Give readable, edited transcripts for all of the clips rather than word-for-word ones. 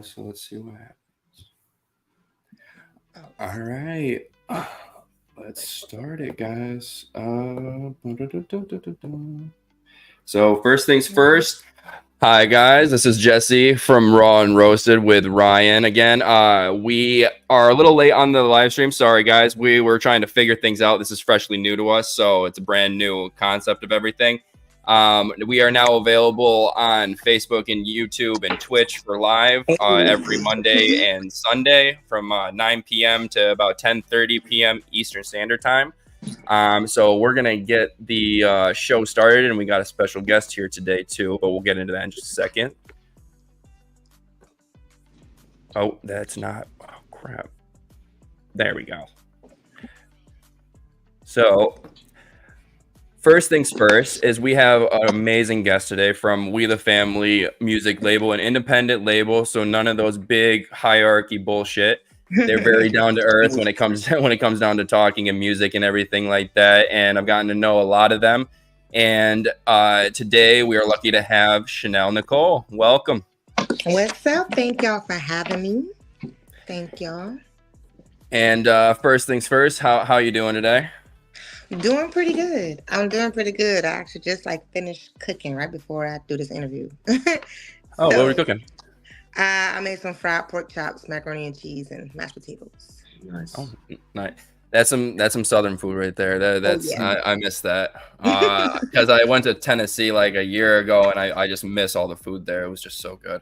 So let's see what happens. All right. Let's start it, guys. So first things first. Hi guys, this is Jesse from Raw and Roasted with Ryan again. We are a little late on the live stream. Sorry guys, we were trying to figure things out. This is freshly new to us, so it's a brand new concept of everything. We are now available on Facebook and YouTube and Twitch for live every Monday and Sunday from 9 p.m. to about 10:30 p.m. Eastern Standard Time. So we're gonna get the show started, and we got a special guest here today too, but we'll get into that in just a second. Oh, that's not. Oh, crap. There we go. So first things first is we have an amazing guest today from We the Family music label, an independent label, so none of those big hierarchy bullshit. They're very down to earth when it comes down to talking and music and everything like that. And I've gotten to know a lot of them. And today we are lucky to have Shanelle Nicole. Welcome. What's up? Thank y'all for having me. Thank y'all. And first things first, how you doing today? Doing pretty good. I'm doing pretty good. I actually just finished cooking right before I do this interview. Oh, what were you cooking? I made some fried pork chops, macaroni and cheese, and mashed potatoes. Nice. Oh, nice. That's some Southern food right there. That's yeah. I miss that because I went to Tennessee like a year ago, and I just miss all the food there. It was just so good.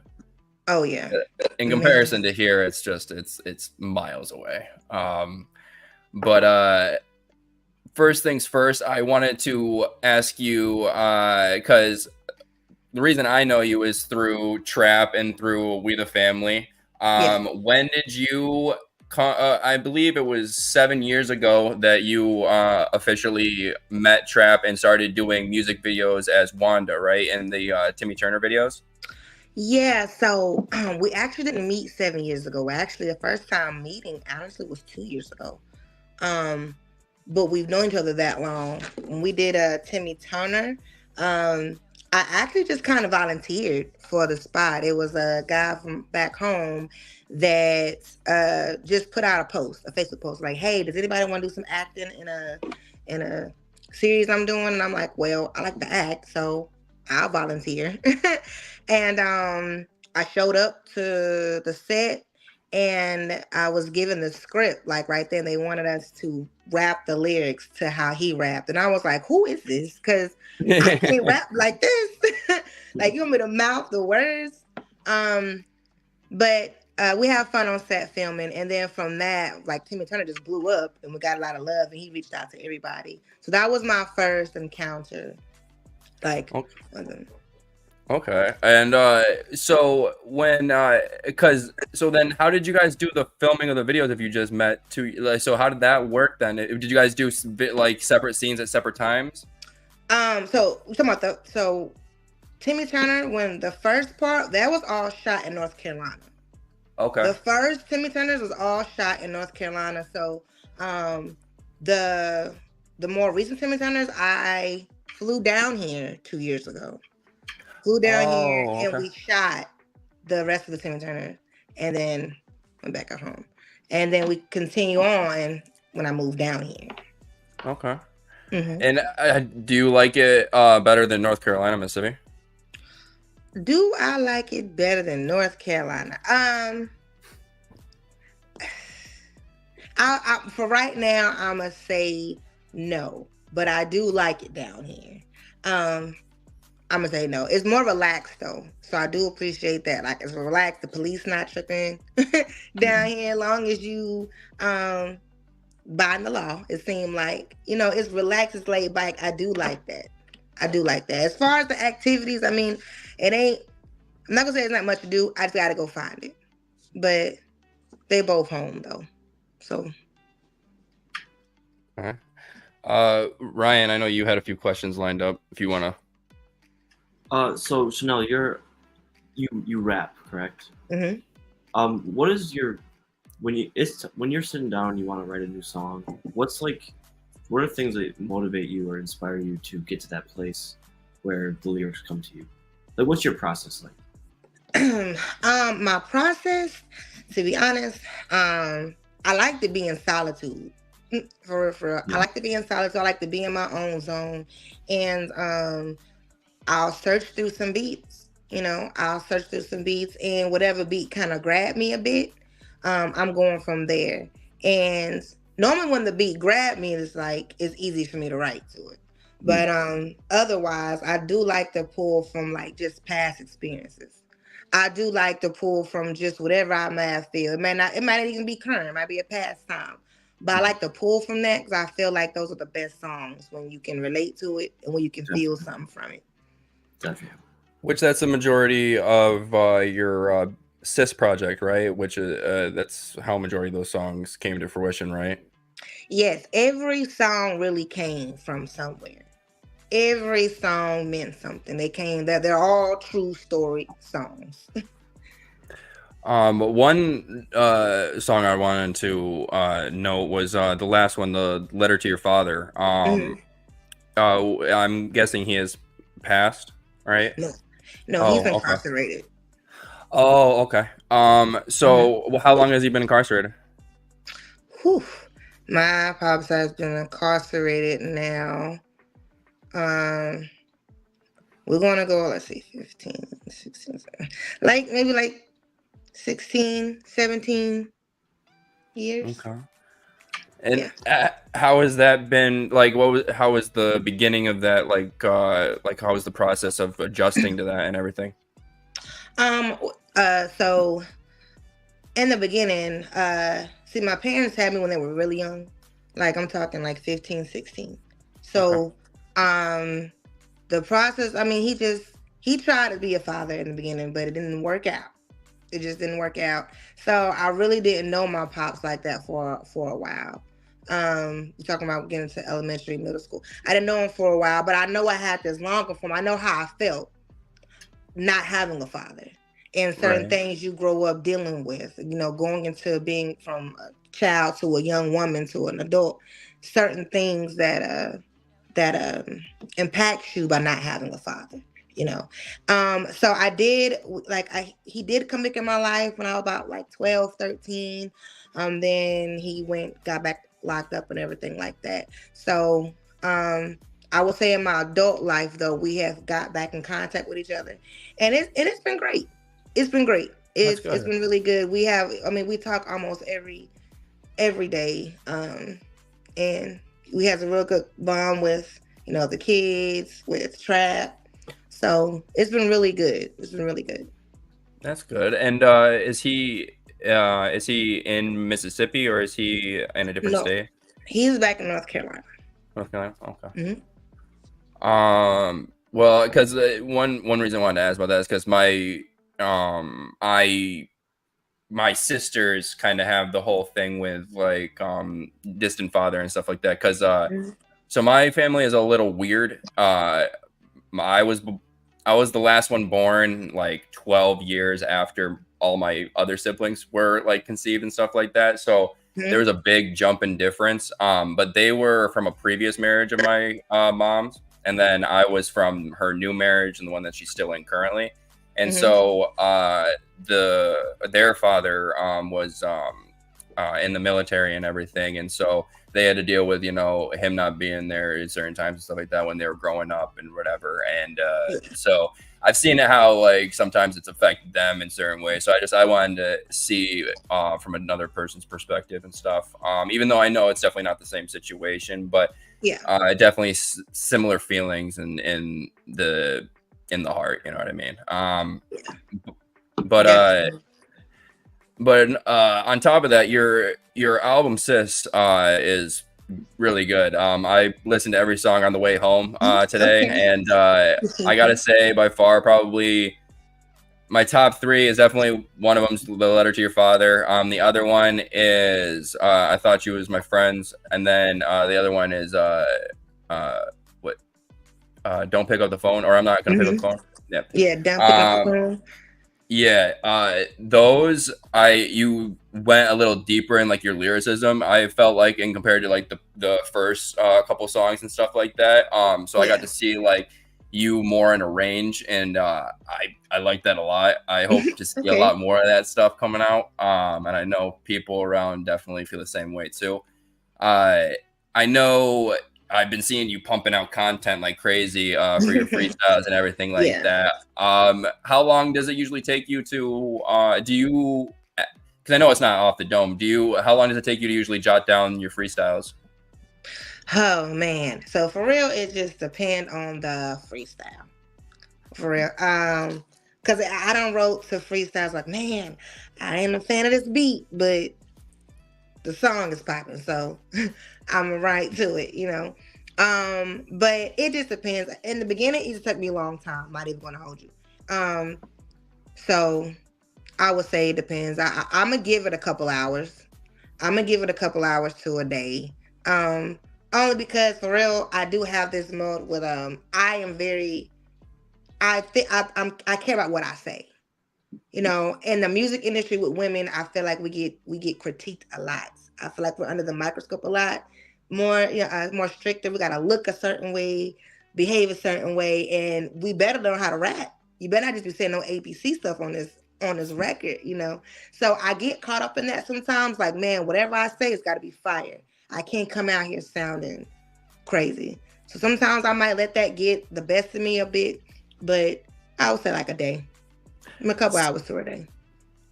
Oh yeah. In comparison to here, it's miles away. But first things first, I wanted to ask you because the reason I know you is through Trap and through We the Family. When did you? I believe it was 7 years ago that you officially met Trap and started doing music videos as Wanda, right? In the Timmy Turner videos. Yeah. So we actually didn't meet 7 years ago. Actually, the first time meeting honestly was 2 years ago. But we've known each other that long. When we did Timmy Turner, I actually just kind of volunteered for the spot. It was a guy from back home that just put out a Facebook post, like, "Hey, does anybody want to do some acting in a series I'm doing?" And I'm like, "Well, I like to act, so I'll volunteer." And I showed up to the set, and I was given the script. Like right then, they wanted us to rap the lyrics to how he rapped, and I was like, "Who is this?" Because I can't rap like this. Like, you want me to mouth the words? But we have fun on set filming, and then from that, like, Timmy Turner just blew up, and we got a lot of love, and he reached out to everybody. So that was my first encounter. Like, okay. And so when so then how did you guys do the filming of the videos if you just met two? So how did that work then? Did you guys do like separate scenes at separate times? So Timmy Turner, when the first part, that was all shot in North Carolina. Okay. The first Timmy Turners was all shot in North Carolina. So the more recent Timmy Turners, I flew down here 2 years ago. And we shot the rest of the Timmy Turner, and then went back at home. And then we continue on when I moved down here. Okay. Mm-hmm. And do you like it better than North Carolina, Mississippi? Do I like it better than North Carolina? For right now, I'm gonna say no, but I do like it down here. I'm gonna say no. It's more relaxed though, so I do appreciate that. Like, it's relaxed. The police not tripping down here, as long as you by the law. It seemed like, it's relaxed, it's laid back. I do like that. As far as the activities, I mean, I'm not gonna say it's not much to do. I just gotta go find it. But they both home though. So Ryan, I know you had a few questions lined up if you wanna. So Shanelle, you rap, correct? Mm-hmm. What is your when you're sitting down and you want to write a new song, what are things that motivate you or inspire you to get to that place where the lyrics come to you? Like, what's your process like? My process, to be honest, I like to be in solitude. For real, for real. I Yeah. like to be in solitude. I like to be in my own zone, and I'll search through some beats. I'll search through some beats, and whatever beat kind of grabbed me a bit, I'm going from there. And normally, when the beat grabbed me, it's easy for me to write to it. Mm. But otherwise, I do like to pull from like just past experiences. I do like to pull from just whatever I may have feel. It might not even be current. It might be a past time. But I Mhm. like to pull from that because I feel like those are the best songs when you can relate to it and when you can feel Definitely. something from it. Definitely. Which that's the majority of your cis project, right? Which that's how a majority of those songs came to fruition, right? Yes, every song really came from somewhere. Every song meant something. They're all true story songs. One song I wanted to note was the last one, the letter to your father. Mhm. I'm guessing he has passed, right? No, no, he's Oh, okay. incarcerated. Oh, okay. Mhm. So how long has he been incarcerated? Whew. My pops has been incarcerated now. Um, we're gonna go, let's see, 15, 16, 17, maybe like 16, 17 years. Okay. And Yeah. how has that been? Like, how was the beginning of that? Like how was the process of adjusting to that and everything? Um, so in the beginning, see, my parents had me when they were really young. Like, I'm talking like 15, 16. Okay. So, um, the process, I mean, he tried to be a father in the beginning, but it didn't work out. It just didn't work out. So I really didn't know my pops like that for a while. You're talking about getting to elementary, middle school. I didn't know him for a while, but I know I had this longing for him. I know how I felt not having a father and certain Right. things you grow up dealing with, going into being from a child to a young woman to an adult, certain things that impacts you by not having a father, you know. So I did, like, he did come back in my life when I was about like 12, 13. Then he got back locked up and everything like that. So I would say in my adult life though, we have got back in contact with each other, and it's been great. It's been great. That's It's good. been really good. We talk almost every day. And we have a real good bond with the kids, with Trap. So it's been really good. It's been really good. That's good. And is he in Mississippi or is he in a different No, state? he's back in North Carolina. North Carolina. Okay. Hmm. Well, because one reason I wanted to ask about that is because I my sisters kind of have the whole thing with like distant father and stuff like that. Because so my family is a little weird. I was I was the last one born like 12 years after all my other siblings were like conceived and stuff like that. So there Hmm. was a big jump in difference. But they were from a previous marriage of my mom's, and then I was from her new marriage and the one that she's still in currently. And Hmm. so their father was in the military and everything, and so they had to deal with him not being there at certain times and stuff like that when they were growing up and whatever. And so I've seen it how like sometimes it's affected them in certain ways. So I wanted to see from another person's perspective and stuff. Even though I know it's definitely not the same situation, but Yeah, definitely similar feelings in the heart. You know what I mean? But definitely. on top of that, your album Sis is really good. I listened to every song on the way home today, Okay. and I gotta say, by far, probably my top three is definitely one of them's the letter to your father. The other one is I thought you was my friends, and then the other one is uh, what don't pick up the phone, or I'm not gonna pick up Hmm. the phone. Yeah. Yeah, down picking up the Um, phone. yeah, those you went a little deeper in like your lyricism. I felt like in compared to like the first couple songs and stuff like that. So I got Yeah. to see like you more in a range, and I like that a lot. I hope to see a Okay. lot more of that stuff coming out. And I know people around definitely feel the same way too. I know I've been seeing you pumping out content like crazy for your freestyles and everything like Yeah. that. How long does it usually take you to do you? Because I know it's not off the dome. How long does it take you to usually jot down your freestyles? Oh man. So for real, it just depends on the freestyle. For real. Cause I don't wrote to freestyles like, man, I ain't a fan of this beat, but the song is popping, so I'm right to it, you know. But it just depends. In the beginning, it just took me a long time. I'm not even gonna hold you. So I would say it depends. I'm gonna give it a couple hours. I'm gonna give it a couple hours to a day. Only because for real, I do have this mode with I am very. I think I care about what I say. You know, in the music industry with women, I feel like we get critiqued a lot. I feel like we're under the microscope a lot. More stricter. We gotta look a certain way, behave a certain way, and we better learn how to rap. You better not just be saying no APC stuff on this record, you know. So I get caught up in that sometimes. Like, man, whatever I say, it's got to be fire. I can't come out here sounding crazy. So sometimes I might let that get the best of me a bit, but I would say like a day. A couple hours to a day.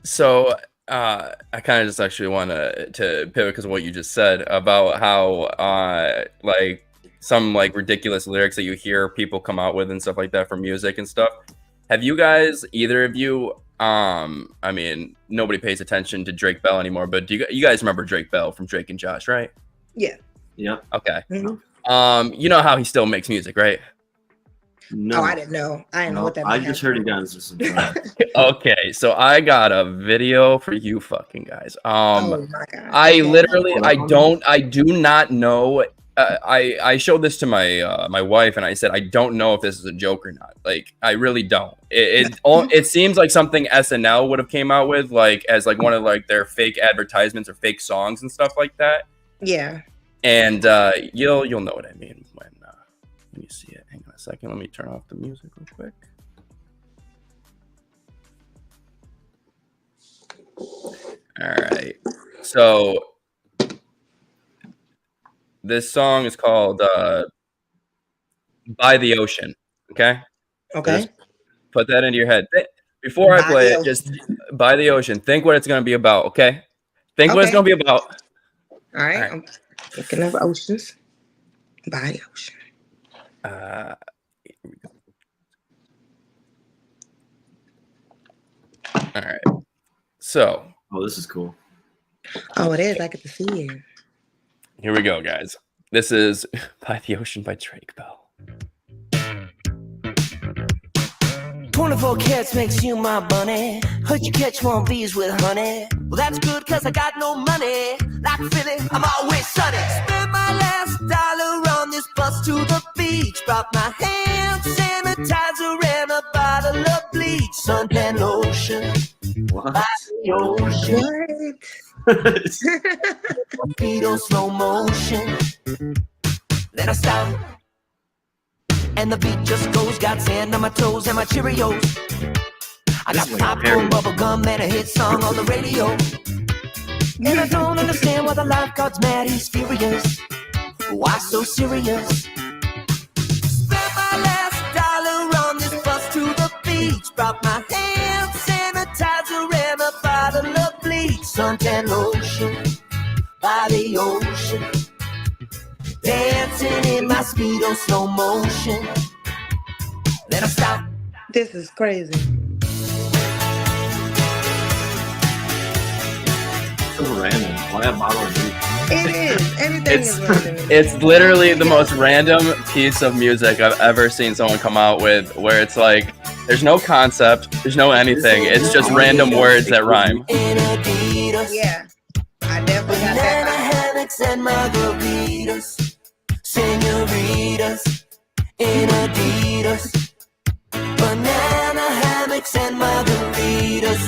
So I kind of just actually want to pivot because of what you just said about how like some like ridiculous lyrics that you hear people come out with and stuff like that for music and stuff. Have you guys, either of you, I mean, nobody pays attention to Drake Bell anymore, but do you guys remember Drake Bell from Drake and Josh, right? Yeah. Yep. Okay. Mm-hmm. You know how he still makes music, right? No. Oh, I didn't know. I didn't know what that I meant. just heard he got into some trouble. Okay, so I got a video for you fucking guys. Oh my god. I Okay. literally, I do not know. I showed this to my wife and I said, I don't know if this is a joke or not. Like, I really don't. It seems like something SNL would have came out with, like, as like one of like their fake advertisements or fake songs and stuff like that. Yeah. And you'll know what I mean when you see it. Hang on a second. Let me turn off the music real quick. All right. So this song is called By the Ocean. Okay? Okay. Just put that into your head. Before I By play the it, just By the Ocean. Think what it's going to be about, okay? Think what it's Okay. going to be about. All right. All right. I'm looking up oceans. By the ocean. Here we go. All right. So. Oh, this is cool. Oh, it is. I get to see it. Here we go, guys. This is By the Ocean by Drake Bell. 24 carats makes you my bunny. Heard you catch more bees with honey. Well, that's good cause I got no money. Like Philly, I'm always sunny. Spent my last dollar on this bus to the beach. Brought my hand sanitizer and a bottle of bleach. Suntan lotion. What? By the ocean. What? Torpedo slow motion. Then I stop. And the beat just goes, got sand on my toes and my Cheerios. I got popcorn, bubble gum, and a hit song on the radio. And I don't understand why the lifeguard's mad, he's furious. Why so serious? Spent my last dollar on this bus to the beach. Brought my hand sanitizer and a bottle of bleach. Suntan lotion by the ocean. Dancing in my Speedo slow motion. Then I stop. This is crazy. So random. Why a bottle of beer? It is. Everything is random. It's literally the most random piece of music I've ever seen someone come out with, where it's like there's no concept, there's no anything. It's just random words that rhyme. Yeah. I definitely got that vibe. Hammocks and margaritas, senoritas in Adidas. Banana hammocks and margaritas.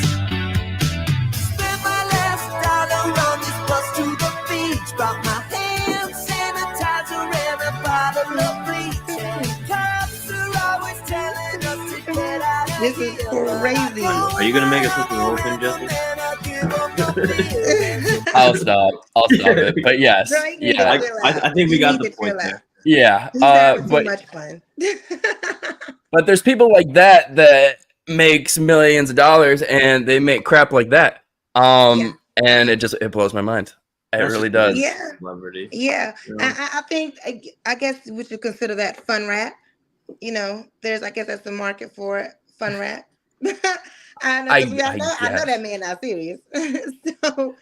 Spent my last dollar on this bus to the beach. Brought my hand sanitizer and a bottle of bleach. Cops are always This is crazy. Are you gonna make us listen to the whole thing, Jesse? I'll stop it. But yes, Bro, you need yeah, to chill out. I think we You got need the to point chill there. out. yeah. He's having too But much fun. but there's people like that makes millions of dollars and they make crap like that. Yeah. And it blows my mind. It That's really just does. Yeah. Celebrity. Yeah. You know? I think, I guess we should consider that fun rap. You know, I guess that's the market for it, fun rap. I know, because I know that man not serious. So,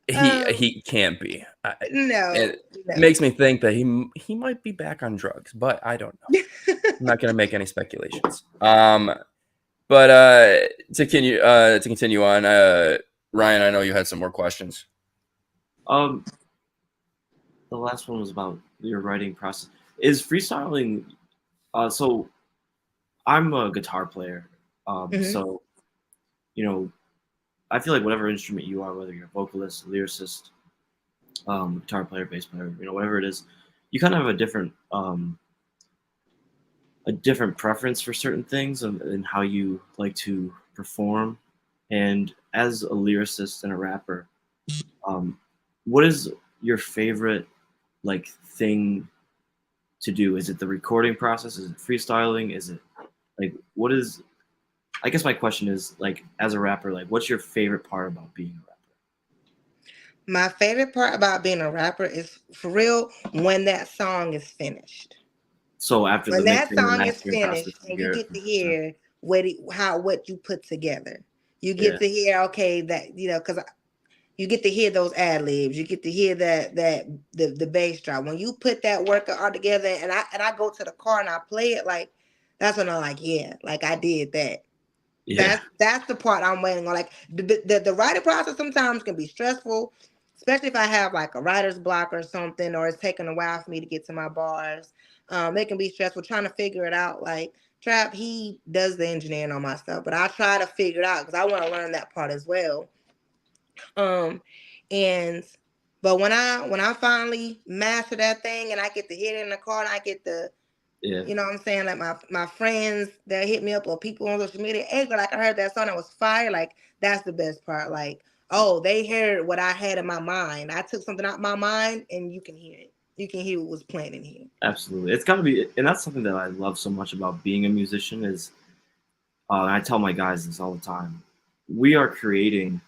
He can't be. no. It makes me think that he might be back on drugs, but I don't know. I'm not gonna make any speculations. But to continue on, Ryan, I know you had some more questions. The last one was about your writing process. Is freestyling? So I'm a guitar player. So you know, I feel like whatever instrument you are, whether you're a vocalist, a lyricist, guitar player, bass player, you know, whatever it is, you kind of have a different preference for certain things and how you like to perform. And as a lyricist and a rapper, what is your favorite like thing to do? Is it the recording process? Is it freestyling? Is it like what is? I guess my question is like as a rapper, like what's your favorite part about being a rapper? My favorite part about being a rapper is for real when that song is finished. So after When the that mixing and song is mastering process, finished and you get to hear what you put together. You Yeah. get to hear, okay, that, you know, because you get to hear those ad libs. You get to hear the bass drop. When you put that work all together, and I go to the car and I play it, like that's when I'm like, yeah, like I did that. Yeah. That's the part I'm waiting on. Like the writing process sometimes can be stressful, especially if I have like a writer's block or something, or it's taking a while for me to get to my bars. It can be stressful trying to figure it out. Like Trap, he does the engineering on my stuff, but I try to figure it out because I want to learn that part as well. And but when I finally master that thing and I get to hit it in the car and I get the you know what I'm saying? Like my friends that hit me up or people on social media, hey, girl, like I heard that song that was fire. Like that's the best part. Like, oh, they heard what I had in my mind. I took something out of my mind and you can hear it. You can hear what was playing in here. Absolutely. It's gotta be, and that's something that I love so much about being a musician is, and I tell my guys this all the time, we are creating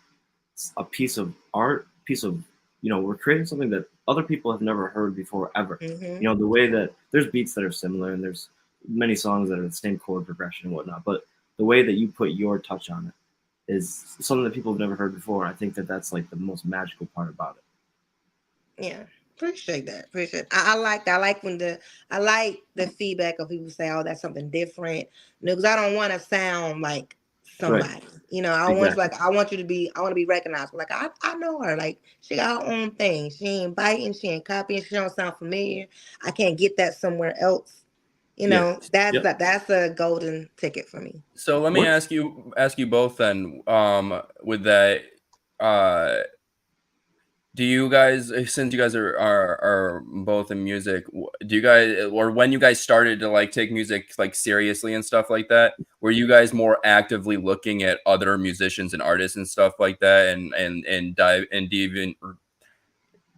a piece of art, we're creating something that other people have never heard before ever. Mm-hmm. You know, the way that there's beats that are similar and there's many songs that are the same chord progression and whatnot, but the way that you put your touch on it is something that people have never heard before. I think that that's like the most magical part about it. Yeah. Appreciate that. I like when I like the feedback of people say, oh, that's something different. Because I don't want to sound like somebody. Right. You know, I want you to be, I want to be recognized. Like I know her. Like she got her own thing. She ain't biting, she ain't copying, she don't sound familiar. I can't get that somewhere else. You know, that's a golden ticket for me. So let me ask you both then, with that, do you guys, since you guys are both in music, do you guys, or when you guys started to like take music like seriously and stuff like that, were you guys more actively looking at other musicians and artists and stuff like that, and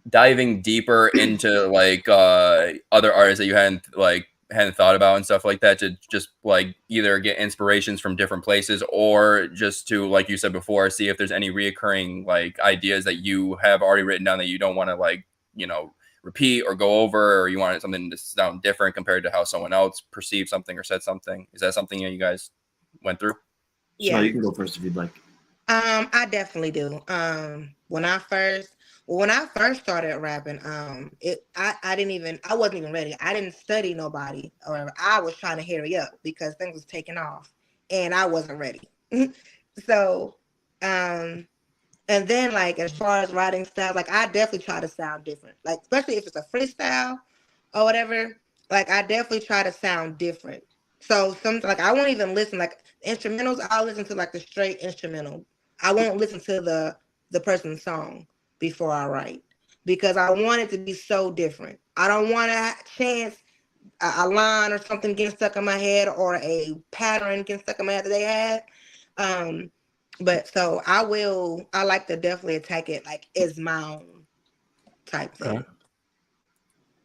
diving deeper into like other artists that you hadn't thought about and stuff like that, to just like either get inspirations from different places or just to, like you said before, see if there's any reoccurring like ideas that you have already written down that you don't want to like, you know, repeat or go over, or you want something to sound different compared to how someone else perceived something or said something? Is that something that you guys went through? Yeah, you can go first if you'd like. I definitely do. When I first started rapping, I wasn't even ready. I didn't study nobody, or I was trying to hurry up because things was taking off, and I wasn't ready. So, and then like as far as writing styles, like I definitely try to sound different. Like especially if it's a freestyle or whatever, like I definitely try to sound different. So like I won't even listen like instrumentals. I'll listen to like the straight instrumental. I won't listen to the person's song before I write because I want it to be so different. I don't want to chance a line or something getting stuck in my head, or a pattern getting stuck in my head that they had. But so I like to definitely attack it like as my own type thing.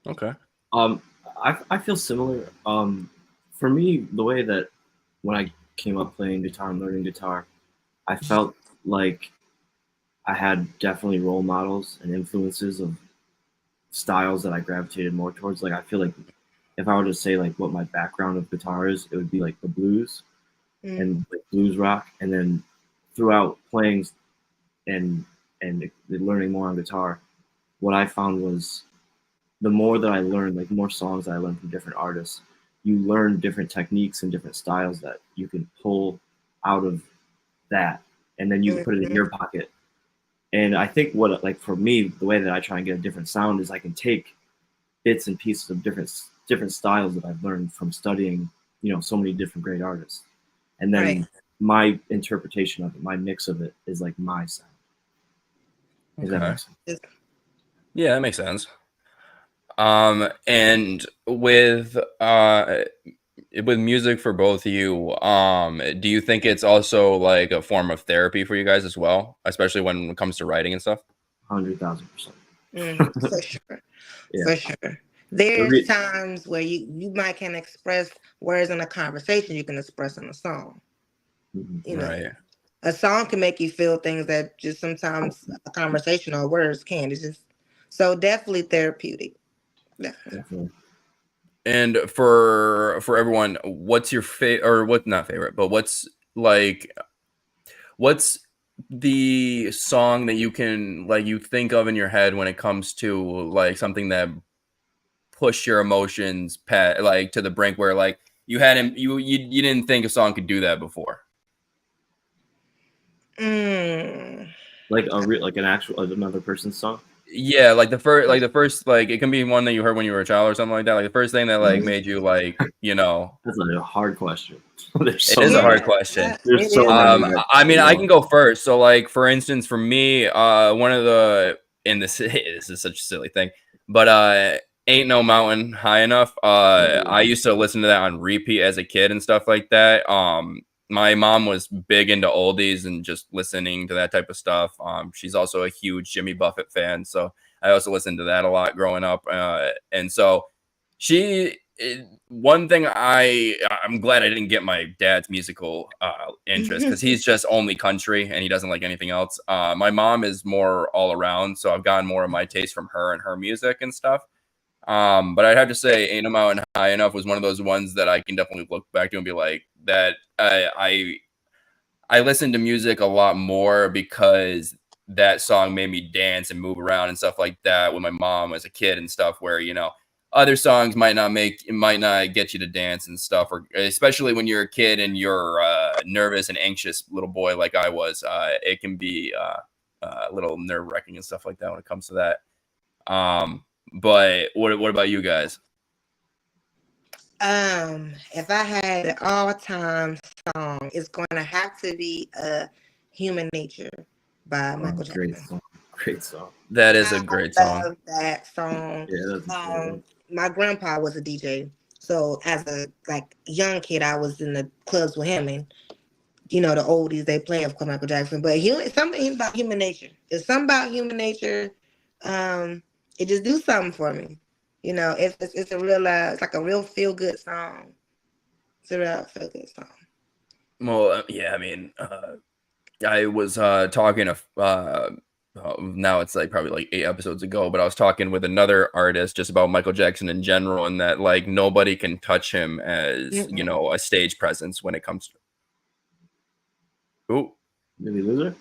Okay. I feel similar. For me, the way that when I came up playing guitar and learning guitar, I felt like I had definitely role models and influences of styles that I gravitated more towards. Like I feel like if I were to say like what my background of guitar is, it would be like the blues and like blues rock. And then throughout playing and learning more on guitar, what I found was the more that I learned, like the more songs that I learned from different artists, you learn different techniques and different styles that you can pull out of that, and then you can put it in your pocket. And I think what, like for me, the way that I try and get a different sound is I can take bits and pieces of different styles that I've learned from studying, so many different great artists, and then my interpretation of it, my mix of it is like my sound. Does that make sense? Yeah, that makes sense. And with music for both of you, do you think it's also like a form of therapy for you guys as well, especially when it comes to writing and stuff? 100,000%. For sure. Yeah. For sure. There's times where you might can express words in a conversation you can express in a song. A song can make you feel things that just sometimes a conversation or words can't. It's just so definitely therapeutic. Definitely. And for everyone, what's your favorite, or what, not favorite, but what's the song that you can you think of in your head when it comes to like something that pushed your emotions to the brink where like you didn't think a song could do that before? Like another person's song? Yeah, like the first it can be one that you heard when you were a child or something like that. Like the first thing that made you That's a hard question. It is a hard question. There's so many. I can go first. So like for instance, for me, one of the this is such a silly thing, but Ain't No Mountain High Enough. I used to listen to that on repeat as a kid and stuff like that. My mom was big into oldies and just listening to that type of stuff. She's also a huge Jimmy Buffett fan, so I also listened to that a lot growing up. And so one thing I'm glad I didn't get my dad's musical interest, because he's just only country and he doesn't like anything else. My mom is more all around, so I've gotten more of my taste from her and her music and stuff. But I'd have to say Ain't No Mountain High Enough was one of those ones that I can definitely look back to and be like, that I listen to music a lot more because that song made me dance and move around and stuff like that with my mom as a kid and stuff, where other songs might not get you to dance and stuff, or especially when you're a kid and you're a nervous and anxious little boy like I was. It can be a little nerve-wracking and stuff like that when it comes to that. But what about you guys? If I had an all-time song, it's going to have to be Human Nature by Michael Jackson. Great song. That is a great song. I love that song. Yeah, my grandpa was a DJ, so as a young kid, I was in the clubs with him, and the oldies they play, of course, Michael Jackson. But it's something about Human Nature. It's something about Human Nature. It just do something for me. It's a real it's like a real feel good song. It's a real feel good song. Well, yeah, I mean, I was talking to now it's probably 8 episodes ago, but I was talking with another artist just about Michael Jackson in general, and that nobody can touch him as a stage presence when it comes to. Oh, did we lose her?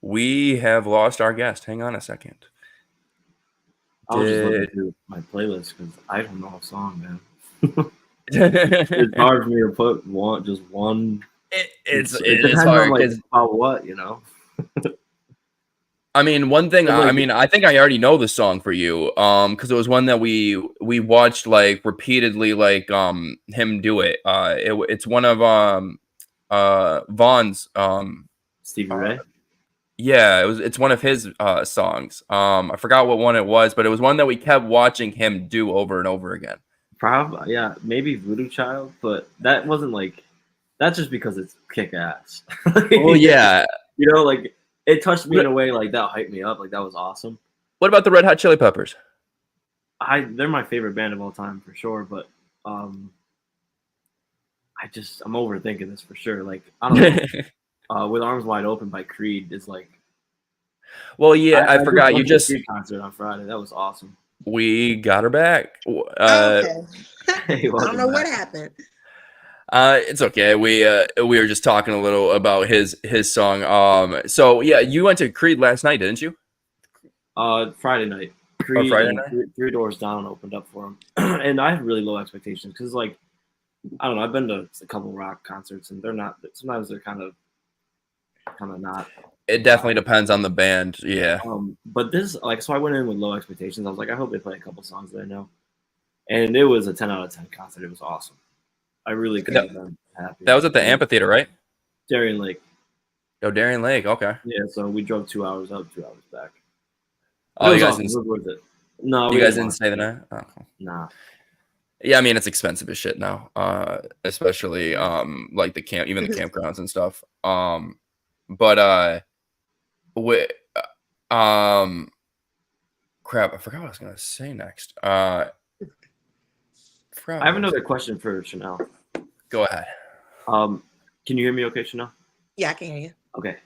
We have lost our guest. Hang on a second. I was just looking through my playlist because I don't know a song, man. It's hard for me to put one. It's hard because about what I mean, one thing. I think I already know the song for you, because it was one that we watched repeatedly, him do it. It's one of Vaughn's. Stevie Ray. Yeah, it's one of his songs. I forgot what one it was, but it was one that we kept watching him do over and over again. Probably, yeah, maybe Voodoo Child, but that wasn't like that's just because it's kick ass. Oh yeah. You know, like it touched me What, in a way like that hyped me up, like that was awesome. what about the Red Hot Chili Peppers? They're my favorite band of all time for sure, but I'm overthinking this for sure. Like I don't know, With Arms Wide Open by Creed is like. Well, yeah, I I forgot. You went to a just Creed concert on Friday. That was awesome. we got her back. Okay. Hey, I don't welcome know what back. happened. It's okay. We were just talking a little about his song. So yeah, you went to Creed last night, didn't you? Friday night, Or Creed Friday and night? Three Doors Down opened up for him, and I had really low expectations because, like, I don't know, I've been to a couple rock concerts and they're not. Sometimes they're kind of not. It definitely depends on the band. Yeah. But this, like, so I went in with low expectations. I was like, I hope they play a couple songs that I know, and it was a 10 out of 10 concert. It was awesome. I really couldn't have been happy. That was at the amphitheater, right? Darien Lake. Oh, Darien Lake. Okay. Yeah, so we drove 2 hours up, 2 hours back. Oh, It you was guys awesome. didn't. It was worth it. No, You we guys didn't didn't stay the night. Oh, cool. Nah. Yeah, I mean it's expensive as shit now. Especially like the camp, even the campgrounds and stuff. But crap, I forgot what I was gonna say next. I have another question for Shanelle. Go ahead. Can you hear me okay, Shanelle? Yeah, I can hear you. Okay.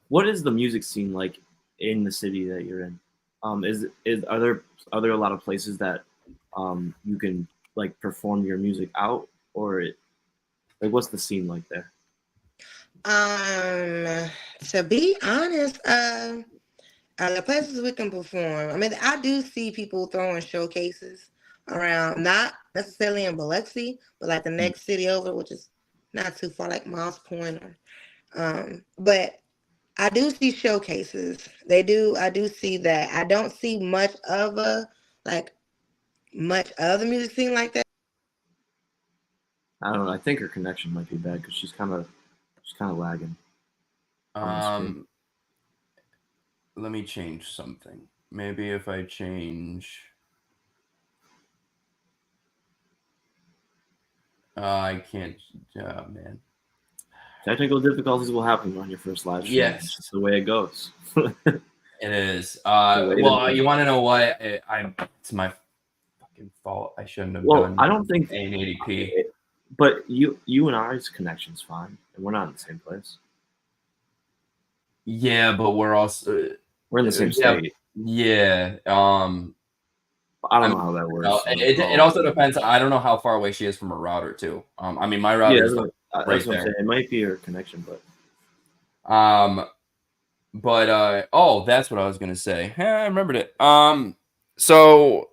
What is the music scene like in the city that you're in? Are there a lot of places that you can like perform your music out, or like what's the scene like there? To be honest, the places we can perform. I mean, I do see people throwing showcases around, not necessarily in Biloxi, but like the next city over, which is not too far, like Moss Point. But I do see showcases. I do see that. I don't see much of the music scene like that. I don't know. I think her connection might be bad because she's kind of lagging. Let me change something. Maybe if I change. I can't. Man. Technical difficulties will happen on your first live stream. Yes, it's just the way it goes. It is. Well, you want to know what? It's my fucking fault. I shouldn't have done. I don't think 1080p. But you and I's connection's fine, and we're not in the same place. Yeah, but we're also we're in the same state. Yeah. I don't know how that works. It also depends. I don't know how far away she is from her router too. I mean, my router is right there. It might be her connection, but oh, that's what I was gonna say. I remembered it. So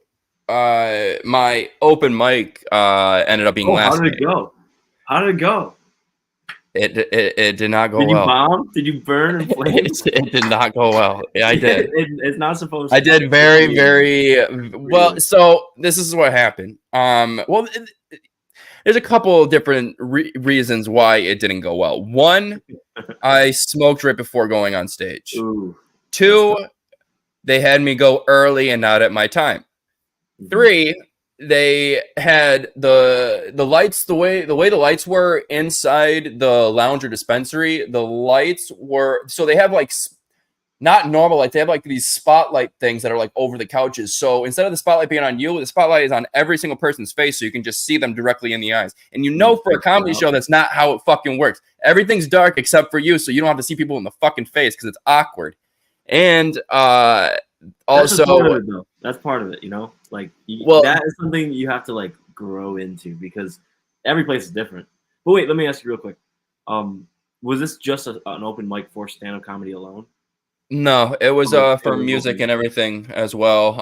my open mic ended up being last night. How did it go? It did not go well. Did you bomb? Did you burn in flames? It did not go well. Yeah, I did. It's not supposed to. I did very, very well. So this is what happened. Well, there's a couple of different reasons why it didn't go well. One, I smoked right before going on stage. Ooh, 2, they had me go early and not at my time. 3, they had the lights the way the lights were inside the lounge or dispensary. The lights were so they have like not normal lights. They have like these spotlight things that are like over the couches. So instead of the spotlight being on you, the spotlight is on every single person's face, so you can just see them directly in the eyes. And you know, for a comedy show, that's not how it fucking works. Everything's dark except for you, so you don't have to see people in the fucking face because it's awkward. And also, that's part of it, you know. Like, that is something you have to like grow into because every place is different. But wait, let me ask you real quick. Was this just an open mic for stand-up comedy alone? No, it was for music and everything as well.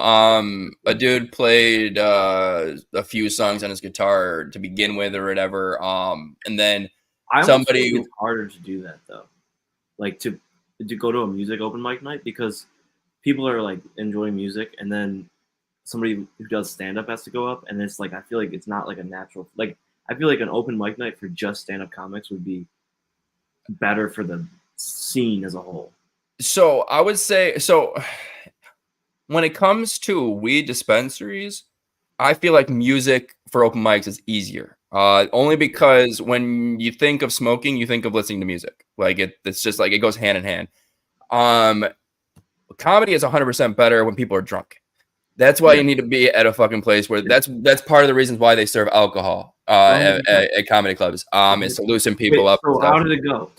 A dude played a few songs on his guitar to begin with or whatever. And then somebody. It's harder to do that though, like to go to a music open mic night because people are like enjoying music, and then somebody who does stand up has to go up, and it's like I feel like it's not like a natural. Like I feel like an open mic night for just stand up comics would be better for the scene as a whole. So I would say, when it comes to weed dispensaries, I feel like music for open mics is easier. Only because when you think of smoking, you think of listening to music. Like it's just like it goes hand in hand. Comedy is 100% better when people are drunk. That's why you need to be at a fucking place where that's part of the reasons why they serve alcohol at comedy clubs. Is to loosen people up. So how did it go?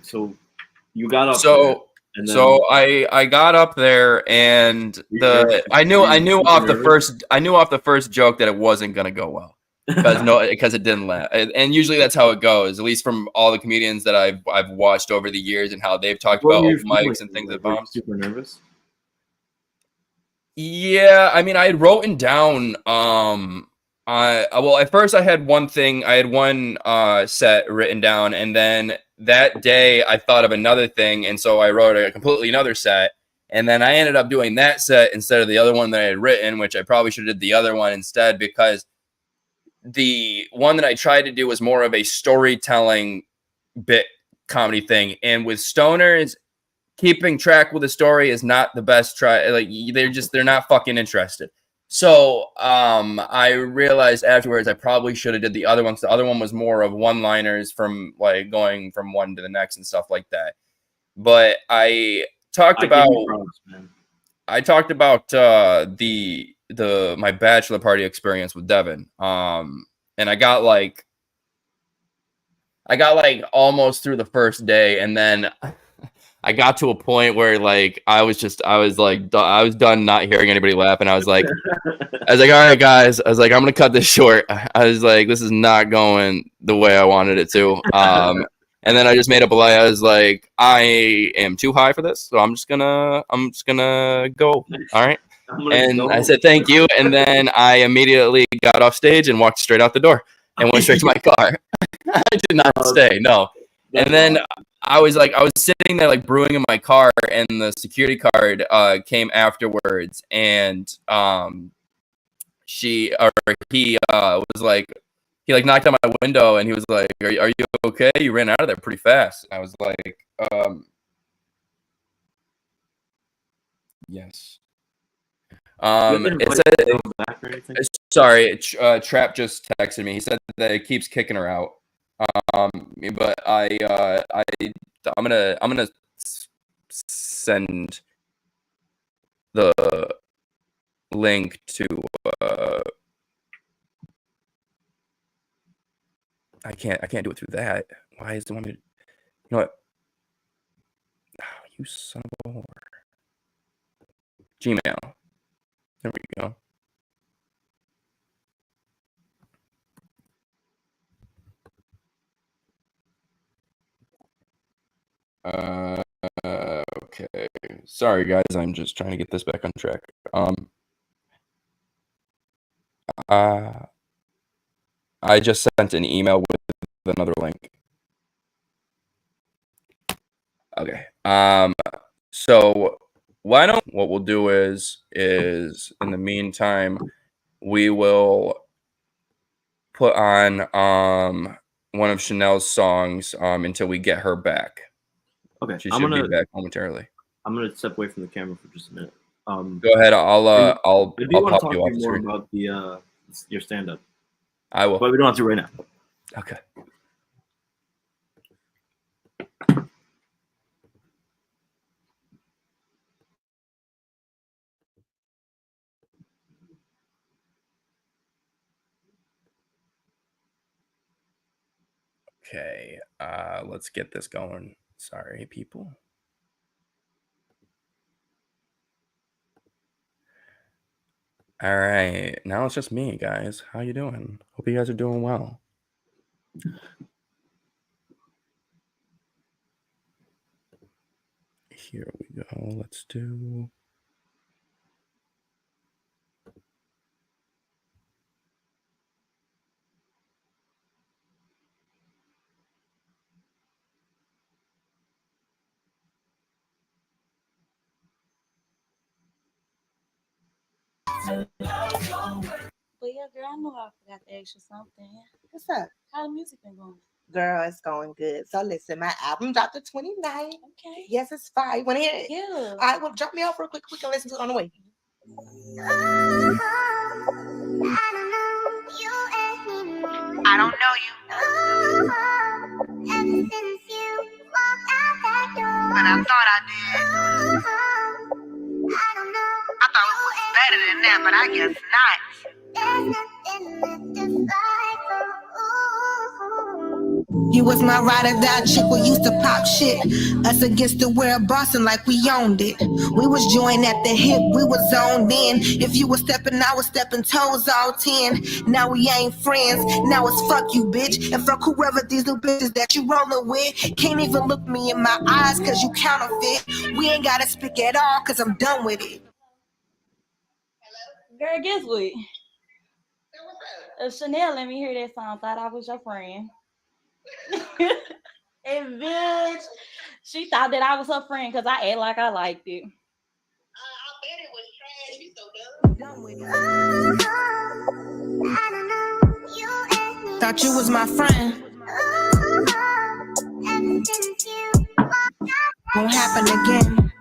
So you got up there, and then so I got up there and I knew off the first joke that it wasn't gonna go well because it didn't laugh, and usually that's how it goes, at least from all the comedians that I've watched over the years and how they've talked about open mics and things that bomb. Super nervous. Yeah, I mean, I had written down. At first I had one set written down, and then that day I thought of another thing, and so I wrote a completely another set, and then I ended up doing that set instead of the other one that I had written, which I probably should have did the other one instead, because the one that I tried to do was more of a storytelling bit comedy thing, and with stoners, keeping track with the story is not the best try. Like they're not fucking interested. So I realized afterwards I probably should have did the other one. The other one was more of one-liners from like going from one to the next and stuff like that. But I talked about my bachelor party experience with Devin. And I got like almost through the first day, and then I got to a point where like I was done not hearing anybody laugh, and I was like, all right, guys. I was like, I'm gonna cut this short. I was like, this is not going the way I wanted it to. And then I just made up a lie. I was like, I am too high for this, so I'm just gonna go. All right. And I said thank you, and then I immediately got off stage and walked straight out the door and went straight to my car. I did not stay. No. And then I was sitting there like brewing in my car, and the security guard came afterwards, and he was like, he like knocked on my window, and he was like, are you okay? You ran out of there pretty fast. I was like, yes. Sorry, Trap just texted me. He said that it keeps kicking her out. But I'm gonna send the link to I can't do it through that. Why is the one? You know what? Oh, you son of a whore. Gmail. There we go. Okay. Sorry, guys. I'm just trying to get this back on track. I just sent an email with another link. Okay. So what we'll do is in the meantime, we will put on one of Shanelle's songs until we get her back. Okay. She should be back momentarily. I'm gonna step away from the camera for just a minute. Go ahead. I'll I do want to pop talk you to off you the more screen. about your stand-up. I will. But we don't have to right now. Okay. Okay, let's get this going. Sorry, people. All right, now it's just me, guys. How you doing? Hope you guys are doing well. Here we go. Let's do... But yeah, girl, I know I forgot to ask you something. What's up? How the music been going? Girl, it's going good. So listen, my album dropped the 29th. Okay. Yes, it's fire. You want to hear it? Yeah. All right, well, drop me off real quick. We can listen to it on the way. I don't know you. But I thought I did. I thought it was better than that, but I guess not. You was my ride or die chick, we used to pop shit. Us against the world, bossing like we owned it. We was joined at the hip, we was zoned in. If you was stepping, I was stepping toes all 10. Now we ain't friends, now it's fuck you, bitch. And fuck whoever these new bitches that you rolling with. Can't even look me in my eyes cause you counterfeit. We ain't gotta speak at all cause I'm done with it. Girl, guess what? Shanelle let me hear that song. Thought I was your friend. And bitch, she thought that I was her friend because I act like I liked it. I bet it was trash. You so dumb. Thought you was my friend. Won't happen again.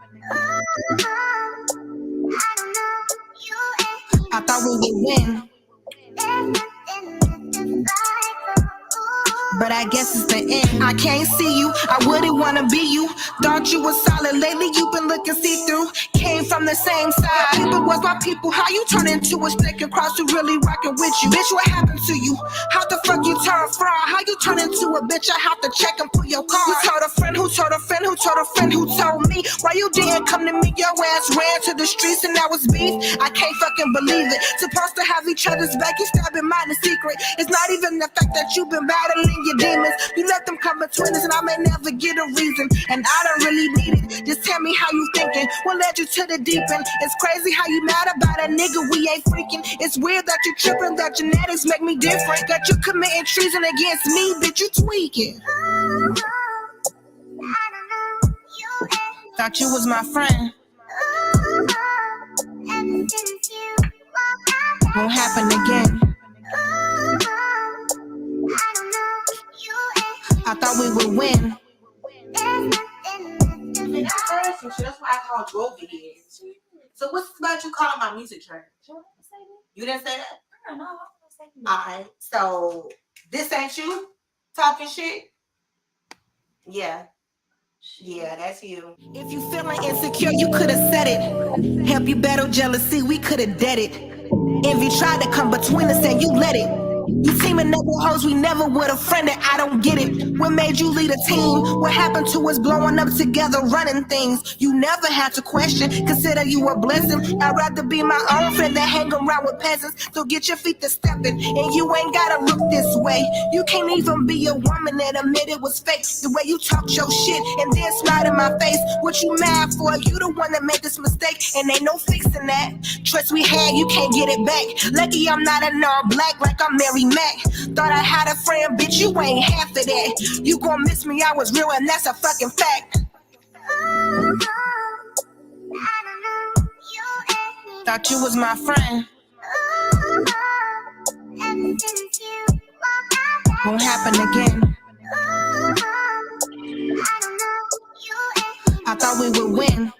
I thought we would win. But I guess it's the end. I can't see you, I wouldn't wanna be you. Thought you was solid, lately you been looking see-through. Came from the same side, people was my people. How you turn into a snake and cross who really rockin' with you? Bitch, what happened to you? How the fuck you turn fraud? How you turn into a bitch? I have to check and pull your car. You told a friend who told a friend who told a friend who told me. Why you didn't come to me? Your ass ran to the streets and that was beef. I can't fucking believe it. Supposed to have each other's back, you stabbing mine in secret. It's not even the fact that you've been battling your demons. You let them come between us and I may never get a reason. And I don't really need it. Just tell me how you thinking. What led you to the deep end? It's crazy how you mad about a nigga we ain't freaking. It's weird that you tripping, that genetics make me different. That you committing treason against me, bitch, you tweaking. Thought you was my friend. Won't happen again. I thought we would win. That's why I called Grove again. So what's about you calling my music trash? You didn't say that? No, Alright, so this ain't you talking shit? Yeah. Yeah, that's you. If you feeling insecure, you could have said it. Help you battle jealousy, we could have dead it. Envy tried to come between us and you let it. You teaming up with hoes we never would have friended. I don't get it. What made you lead a team? What happened to us blowing up together, running things? You never had to question. Consider you a blessing. I'd rather be my own friend than hang around with peasants. So get your feet to stepping, and you ain't gotta look this way. You can't even be a woman that admit it was fake. The way you talk your shit and then smile in my face. What you mad for? You the one that made this mistake, and ain't no fixing that. Trust we had, you can't get it back. Lucky I'm not an all black like I'm Mary Mac. Thought I had a friend, bitch, you ain't half of that. You gon' miss me, I was real, and that's a fucking fact. Thought you was my friend. Won't happen again. I thought we would win.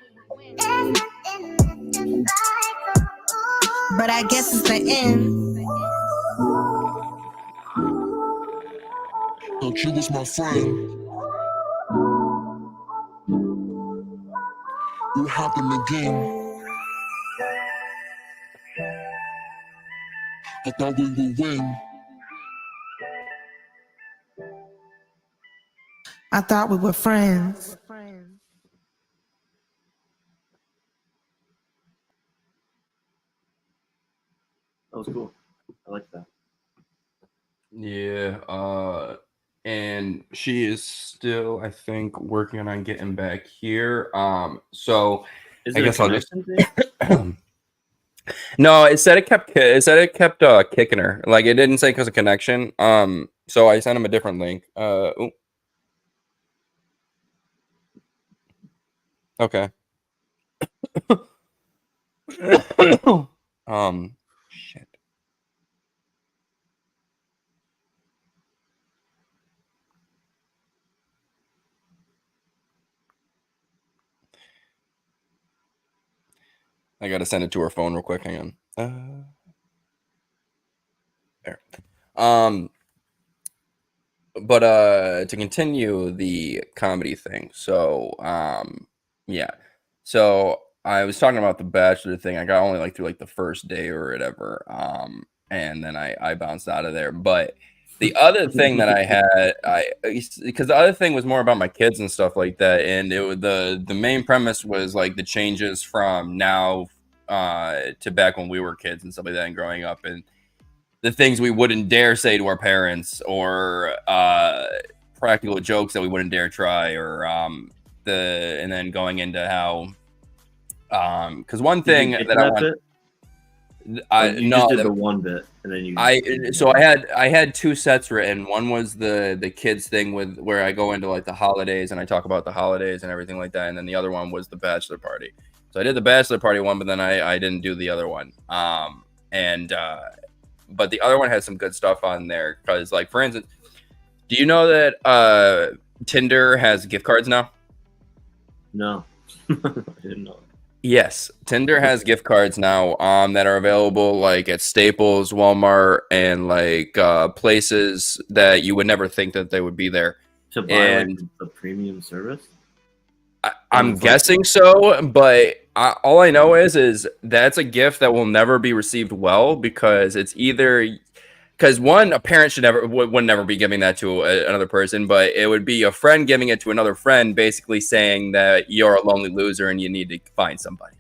But I guess it's the end. Thought you was my friend. What happened again? I thought we would win. I thought we were friends. That was cool. I like that. Yeah, and she is still, I think, working on getting back here. So Is I it guess a I'll just. connection thing? No, it said it kept kicking her. Like it didn't say because of connection. So I sent him a different link. Ooh. Okay. Shit. I gotta send it to her phone real quick. Hang on. But to continue the comedy thing, so yeah, so I was talking about the Bachelor thing. I got only like through like the first day or whatever, and then I bounced out of there. But the other thing that I had, because the other thing was more about my kids and stuff like that, and it was the main premise was like the changes from now to back when we were kids and stuff like that, and growing up, and the things we wouldn't dare say to our parents, or practical jokes that we wouldn't dare try, or and then going into how because one thing that I want. You just did the one bit, and then I had two sets written. One was the kids thing with where I go into like the holidays and I talk about the holidays and everything like that, and then the other one was the bachelor party. So I did the bachelor party one, but then I didn't do the other one. But the other one has some good stuff on there because, like, for instance, do you know that Tinder has gift cards now? No, I didn't know. Yes, Tinder has gift cards now that are available like at Staples, Walmart, and like places that you would never think that they would be there. To buy like the premium service? I'm guessing so, but all I know is that's a gift that will never be received well, because it's either because one, a parent would never be giving that to another person, but it would be a friend giving it to another friend, basically saying that you're a lonely loser and you need to find somebody.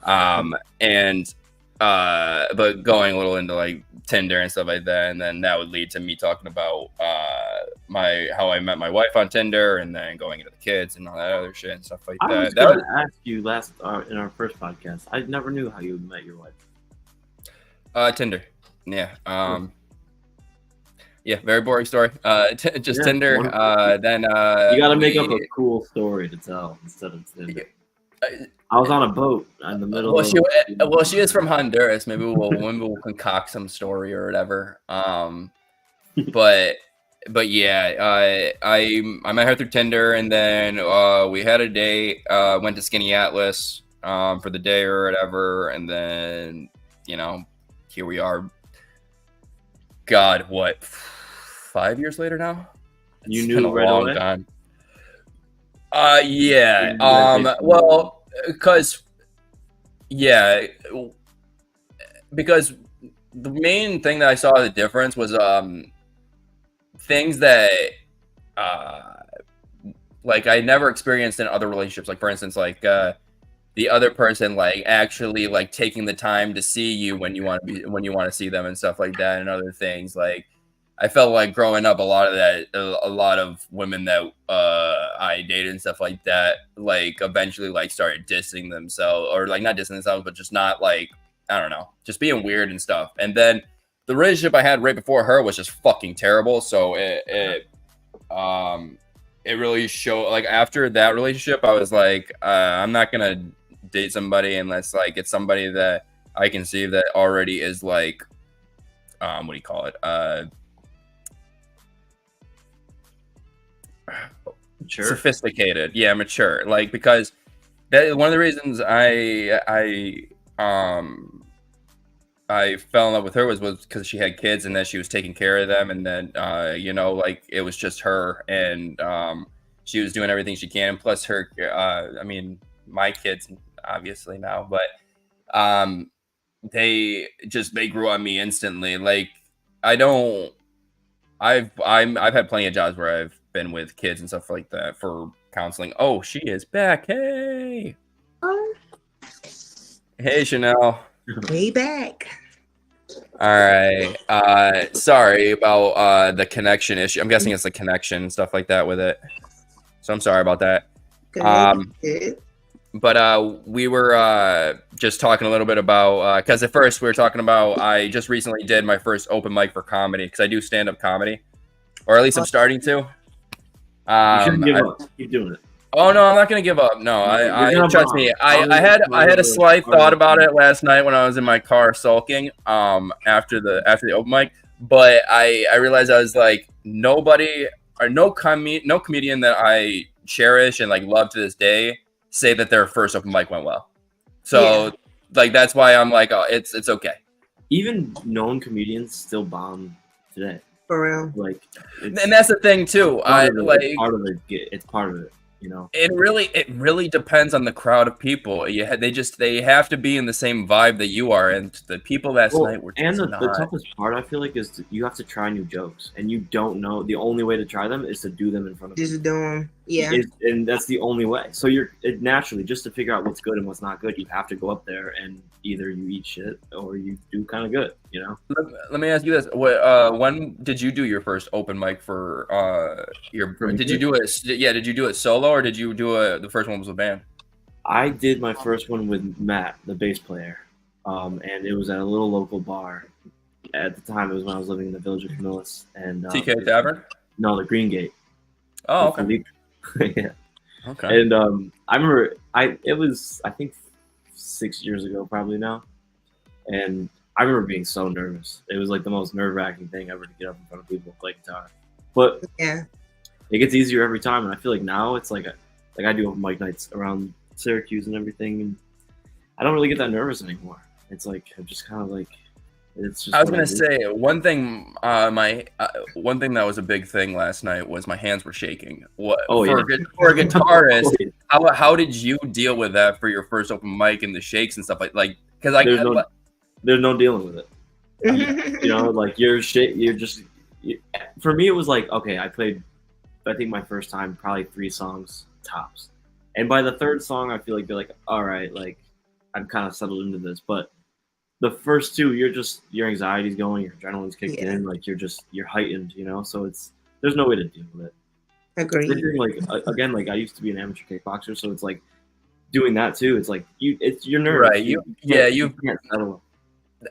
But going a little into like Tinder and stuff like that, and then that would lead to me talking about how I met my wife on Tinder, and then going into the kids and all that other shit and stuff like that. I was going to ask you in our first podcast. I never knew how you met your wife. Tinder. Yeah. Yeah, very boring story. Just Tinder. Then you got to make up a cool story to tell instead of Tinder. I was on a boat in the middle. She is from Honduras. Maybe we'll concoct some story or whatever. But yeah, I met her through Tinder, and then we had a date. Went to Skinny Atlas for the day or whatever, and then here we are. God, what? 5 years later now? You knew right away? Time. Yeah. Well, because the main thing that I saw the difference was things that like I never experienced in other relationships. Like, for instance, like the other person like actually like taking the time to see you when you want to see them and stuff like that, and other things. Like, I felt like growing up, a lot of women that I dated and stuff like that, like eventually like started dissing themselves, or like not dissing themselves, but just not like, I don't know, just being weird and stuff. And then the relationship I had right before her was just fucking terrible. So it really showed, like, after that relationship, I was like, I'm not gonna date somebody unless like it's somebody that I can see that already is like, what do you call it? Mature? Sophisticated. Yeah, mature. Like, because that one of the reasons I fell in love with her was because she had kids and that she was taking care of them, and then like it was just her, and she was doing everything she can. Plus her, I mean, my kids obviously now, but they grew on me instantly. Like, I've had plenty of jobs where I've been with kids and stuff like that for counseling. Oh, she is back. Hey. Hey, Shanelle. Way back. All right. Sorry about the connection issue. I'm guessing it's the connection and stuff like that with it. So I'm sorry about that. Good. But we were just talking a little bit about, because at first we were talking about, I just recently did my first open mic for comedy, because I do stand-up comedy, or at least I'm starting to. You shouldn't give up. Keep doing it. Oh no, I'm not gonna give up. No, I trust me. I had a slight thought about it last night when I was in my car sulking after the open mic, but I realized I was like, no comedian that I cherish and like love to this day say that their first open mic went well. So like that's why I'm like, oh, it's okay. Even known comedians still bomb today. For real. Like, And that's the thing too. it's part of it. It's part of it. You know, it really depends on the crowd of people. They have to be in the same vibe that you are, and the people last night were just and the not. toughest part I feel like is you have to try new jokes, and you don't know the only way to try them is to do them in front of Just people. do them. Yeah. And that's the only way. So naturally, just to figure out what's good and what's not good, you have to go up there and either you eat shit or you do kind of good, you know? Let me ask you this: when did you do your first open mic for Did you do it? Yeah, did you do it solo or did you do the first one was a band? I did my first one with Matt, the bass player, and it was at a little local bar. At the time, it was when I was living in the village of Camillus. And TK Tavern? No, the Green Gate. Oh, okay. Yeah. Okay. And I remember it was I think 6 years ago probably now, and I remember being so nervous. It was like the most nerve-wracking thing ever to get up in front of people and play guitar. But Yeah. it gets easier every time, and I feel like now it's like I do open mic nights around Syracuse and everything, and I don't really get that nervous anymore. It's like I'm just kind of like it's just. I was gonna say one thing. One thing that was a big thing last night was my hands were shaking. What for a guitarist? How did you deal with that for your first open mic and the shakes and stuff like? Because there's no dealing with it. You know, like for me, it was like, okay, I played, I think my first time, probably 3 songs tops. And by the 3rd song, I feel like you're like, all right, like I'm kind of settled into this. But the first 2, your anxiety's going, your adrenaline's kicked in, like you're heightened, you know? So there's no way to deal with it. Agreed. Like, again, like I used to be an amateur kickboxer. So it's like doing that too. It's like you're nervous. Right. You can't settle.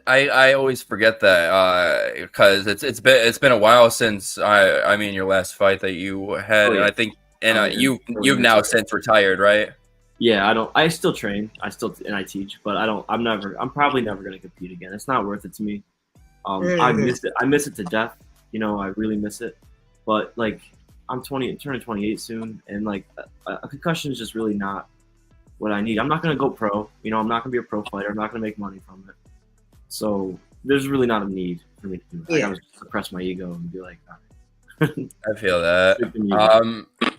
I always forget that because it's been a while since I mean your last fight that you had. I think you've now since retired, right? Yeah, I still train. I teach, but I'm probably never going to compete again. It's not worth it to me. I miss it. I miss it to death. You know, I really miss it. But like I'm turning 28 soon, and like a concussion is just really not what I need. I'm not going to go pro. You know, I'm not going to be a pro fighter. I'm not going to make money from it. So there's really not a need for me to do that. I gotta suppress my ego and be like, all right. I feel that.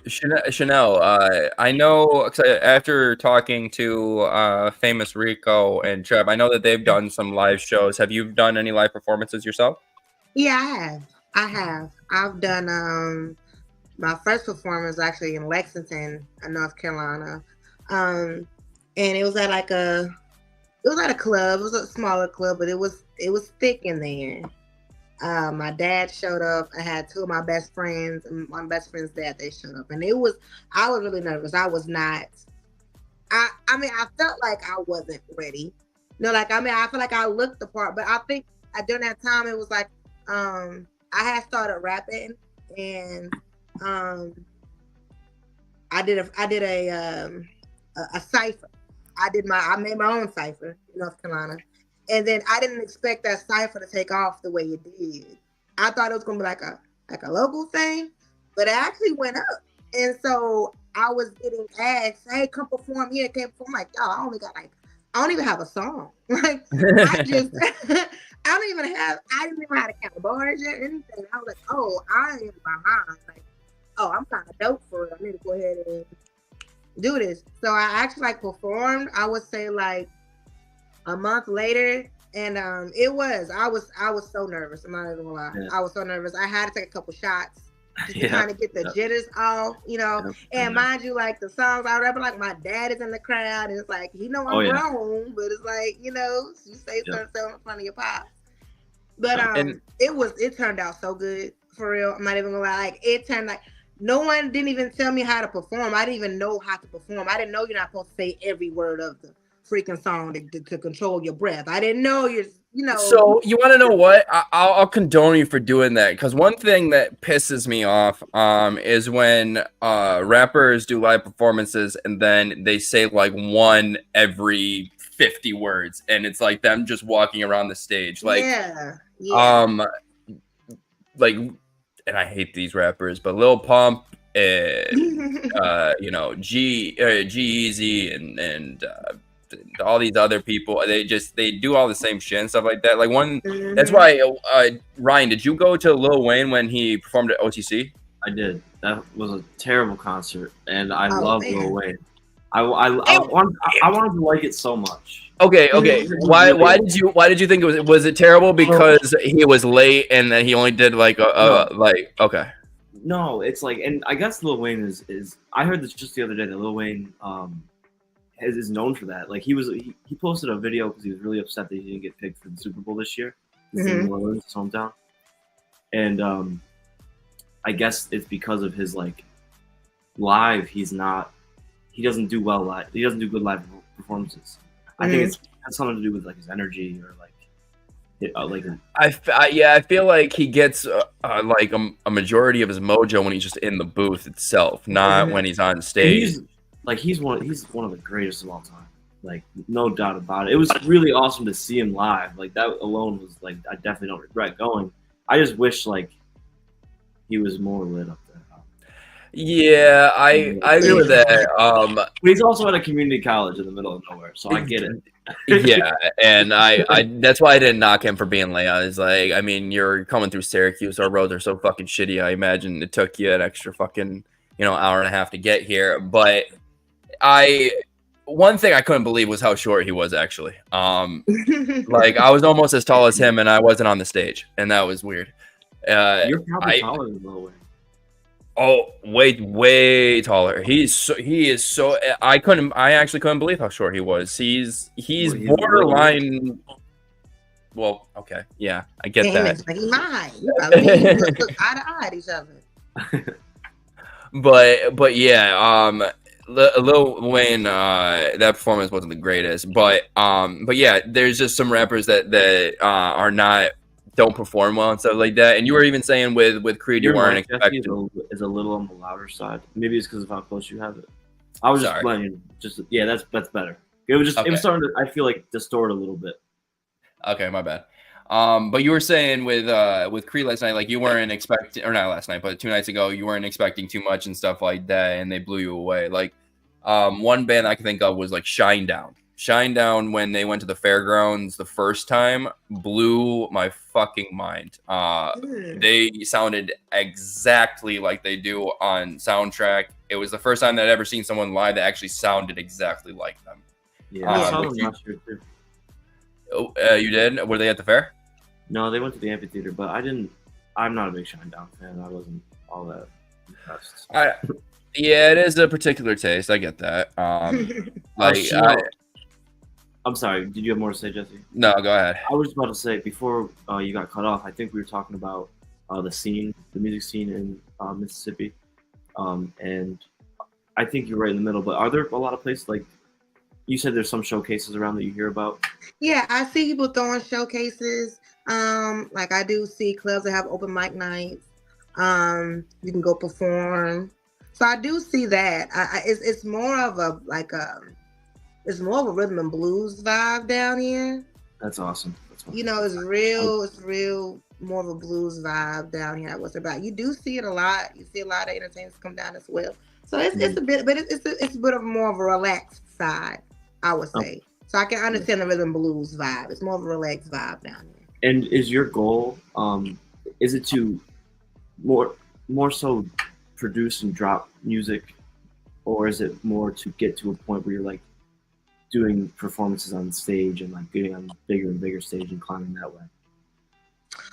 Shanelle, I know after talking to Famous Rico and Trev, I know that they've done some live shows. Have you done any live performances yourself? Yeah, I have. I've done my first performance actually in Lexington, North Carolina. And it was at a club. It was a smaller club, but it was thick in there. My dad showed up. I had 2 of my best friends, and my best friend's dad, they showed up. And I was really nervous. I was not, I mean, I felt like I wasn't ready. No, like, I mean, I feel like I looked the part, but I think during that time, it was like, I had started rapping, and I did a cipher. I made my own cipher in North Carolina. And then I didn't expect that cipher to take off the way it did. I thought it was gonna be like a local thing, but it actually went up. And so I was getting asked, hey, come perform here, can't perform. I'm like, y'all, I don't even have a song. Like I didn't even have a count of bars or anything. I was like, oh, I am behind. Like, oh, I'm kind of dope for it. I need to go ahead and do this. So I actually performed, I would say a month later, and I was so nervous. I'm not even gonna lie. Yeah. I was so nervous. I had to take a couple shots just to kind of get the jitters off, you know. And mind you, like the songs I rap, like my dad is in the crowd, and it's like I'm grown, but it's like, you know, you say something in front of your pops. But it turned out so good, for real. I'm not even gonna lie. Like it turned no one didn't even tell me how to perform. I didn't even know how to perform. I didn't know you're not supposed to say every word of the freaking song to control your breath. I didn't know So you want to know what? I'll condone you for doing that, because one thing that pisses me off is when rappers do live performances and then they say like one every 50 words, and it's like them just walking around the stage. Like like, and I hate these rappers, but Lil Pump and G-Eazy and all these other people, they do all the same shit and stuff like that. Like that's Mhm. why. Ryan, did you go to Lil Wayne when he performed at OTC? I did. That was a terrible concert, and I Oh, love man. Lil Wayne. I wanted to like it so much. Okay. Mhm. Why did you think it was it terrible because he was late and then he only did like okay. No, it's like, and I guess Lil Wayne is. I heard this just the other day that Lil Wayne is known for that. Like he posted a video because he was really upset that he didn't get picked for the Super Bowl this year. He's in New Orleans, his hometown, and I guess it's because of his like live. He doesn't do well live. He doesn't do good live performances. I think it has something to do with like his energy or like. I feel like he gets like a majority of his mojo when he's just in the booth itself, not when he's on stage. He's one of the greatest of all time. Like no doubt about it. It was really awesome to see him live. Like that alone was like I definitely don't regret going. I just wish like he was more lit up there. Yeah, I agree with that. But he's also at a community college in the middle of nowhere, so I get it. Yeah, and I that's why I didn't knock him for being late. I was like, I mean, you're coming through Syracuse, our roads are so fucking shitty. I imagine it took you an extra fucking, hour and a half to get here. But one thing I couldn't believe was how short he was actually. Like I was almost as tall as him and I wasn't on the stage, and that was weird. You're probably taller than Lil Wayne. Oh, way taller. He is so. I actually couldn't believe how short he was. He's borderline. Well, okay, yeah, I get that. Like he might. We look eye to eye at each other. But yeah, Lil Wayne, that performance wasn't the greatest. But yeah, there's just some rappers that are not. Don't perform well and stuff like that. And you were even saying with Creed, you weren't expecting. Is a little on the louder side. Maybe it's because of how close you have it. I was just playing. Yeah, that's better. It was starting to. I feel like distort a little bit. Okay, my bad. But you were saying with Creed last night, like you weren't expecting, or not last night, but 2 nights ago, you weren't expecting too much and stuff like that, and they blew you away. Like one band I can think of was like Shinedown. Shinedown, when they went to the fairgrounds the first time, blew my fucking mind. They sounded exactly like they do on Soundtrack. It was the first time that I'd ever seen someone live that actually sounded exactly like them. Yeah, I saw them last year too. You did? Were they at the fair? No, they went to the amphitheater, but I'm not a big Shinedown fan. I wasn't all that impressed. Yeah, it is a particular taste. I get that. I'm sorry. Did you have more to say, Jesse? No, go ahead. I was about to say before you got cut off. I think we were talking about the music scene in Mississippi, and I think you're right in the middle. But are there a lot of places like you said? There's some showcases around that you hear about. Yeah, I see people throwing showcases. Like I do see clubs that have open mic nights. You can go perform. So I do see that. It's more of a it's more of a rhythm and blues vibe down here. That's awesome. It's real more of a blues vibe down here. What's about? You do see it a lot. You see a lot of entertainers come down as well. So it's a bit, but it's a bit of more of a relaxed side, I would say. So I can understand the rhythm blues vibe. It's more of a relaxed vibe down here. And is your goal? Is it to more so produce and drop music, or is it more to get to a point where you're like doing performances on stage and like getting on bigger and bigger stage and climbing that way?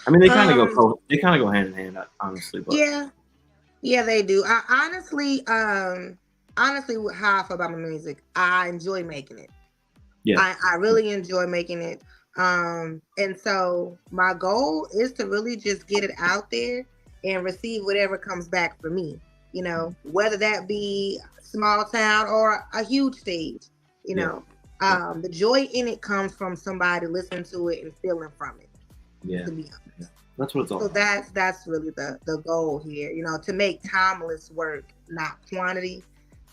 I mean, they kind of go hand in hand, honestly. But yeah, they do. Honestly, how I feel about my music, I enjoy making it. Yeah, I really enjoy making it. And so my goal is to really just get it out there and receive whatever comes back for me. Whether that be small town or a huge stage. The joy in it comes from somebody listening to it and feeling from it. Yeah, to be honest. That's what it's all about. So that's really the goal here. To make timeless work, not quantity.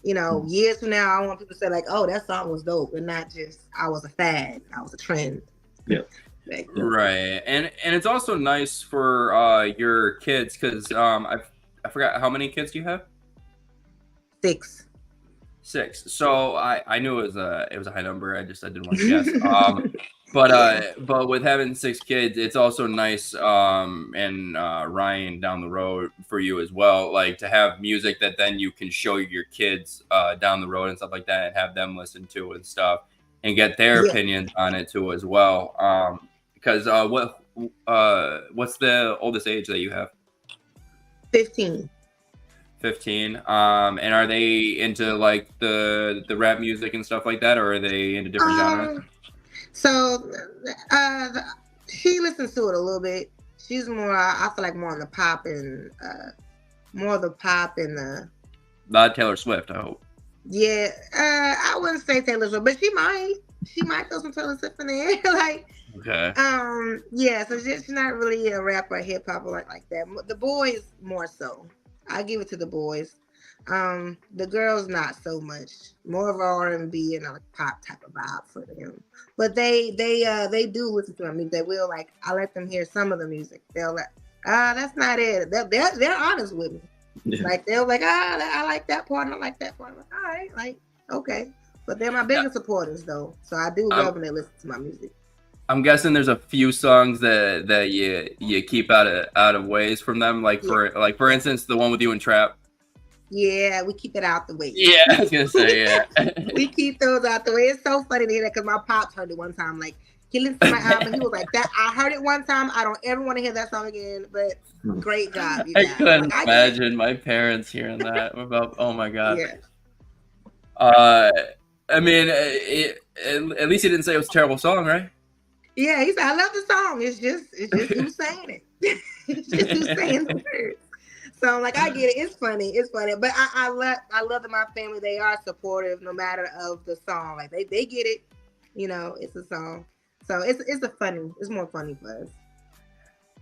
Years from now, I want people to say like, "Oh, that song was dope," and not just I was a fad, I was a trend. Yeah. Right, and it's also nice for your kids because I forgot how many kids do you have? 6. 6. So I knew it was a high number. I didn't want to guess. But with having 6 kids, it's also nice and Ryan down the road for you as well, like to have music that then you can show your kids down the road and stuff like that, and have them listen to and stuff and get their Yeah. opinions on it too as well. Because what's the oldest age that you have? 15. 15. And are they into like the rap music and stuff like that, or are they into different genres? So she listens to it a little bit. She's more, I feel like, more on the pop and more of the pop and the. Not Taylor Swift, I hope. Yeah, I wouldn't say Taylor Swift, but she might throw some Taylor Swift in there. Like, Okay. yeah. So she's not really a rapper, hip hop like that. The boys more so. I give it to the boys. The girls not so much. More of R&B and a pop type of vibe for them. But they do listen to me. They will, like, I let them hear some of the music. They'll like, that's not it. They're honest with me. Yeah. Like, they'll like, I like that part and I like that part. I'm like, all right, like, okay. But they're my biggest supporters though. So I do love when they listen to my music. I'm guessing there's a few songs that you keep out of ways from them, like for instance the one with you and Trap. Yeah, we keep it out the way. Yeah, I was gonna say yeah. We keep those out the way. It's so funny to hear that because my pops heard it one time. Like, he listened to my album, he was like, "That I heard it one time. I don't ever want to hear that song again." But great job, you I guys. couldn't Like, imagine my parents hearing that about. Oh my god. Yeah. I mean, at least he didn't say it was a terrible song, right? Yeah, he said, "I love the song. It's just who's saying it. It's just who's saying the words." So I'm like, I get it. It's funny. But I love that my family, they are supportive no matter of the song. Like they get it. You know, it's a song. So it's more funny for us.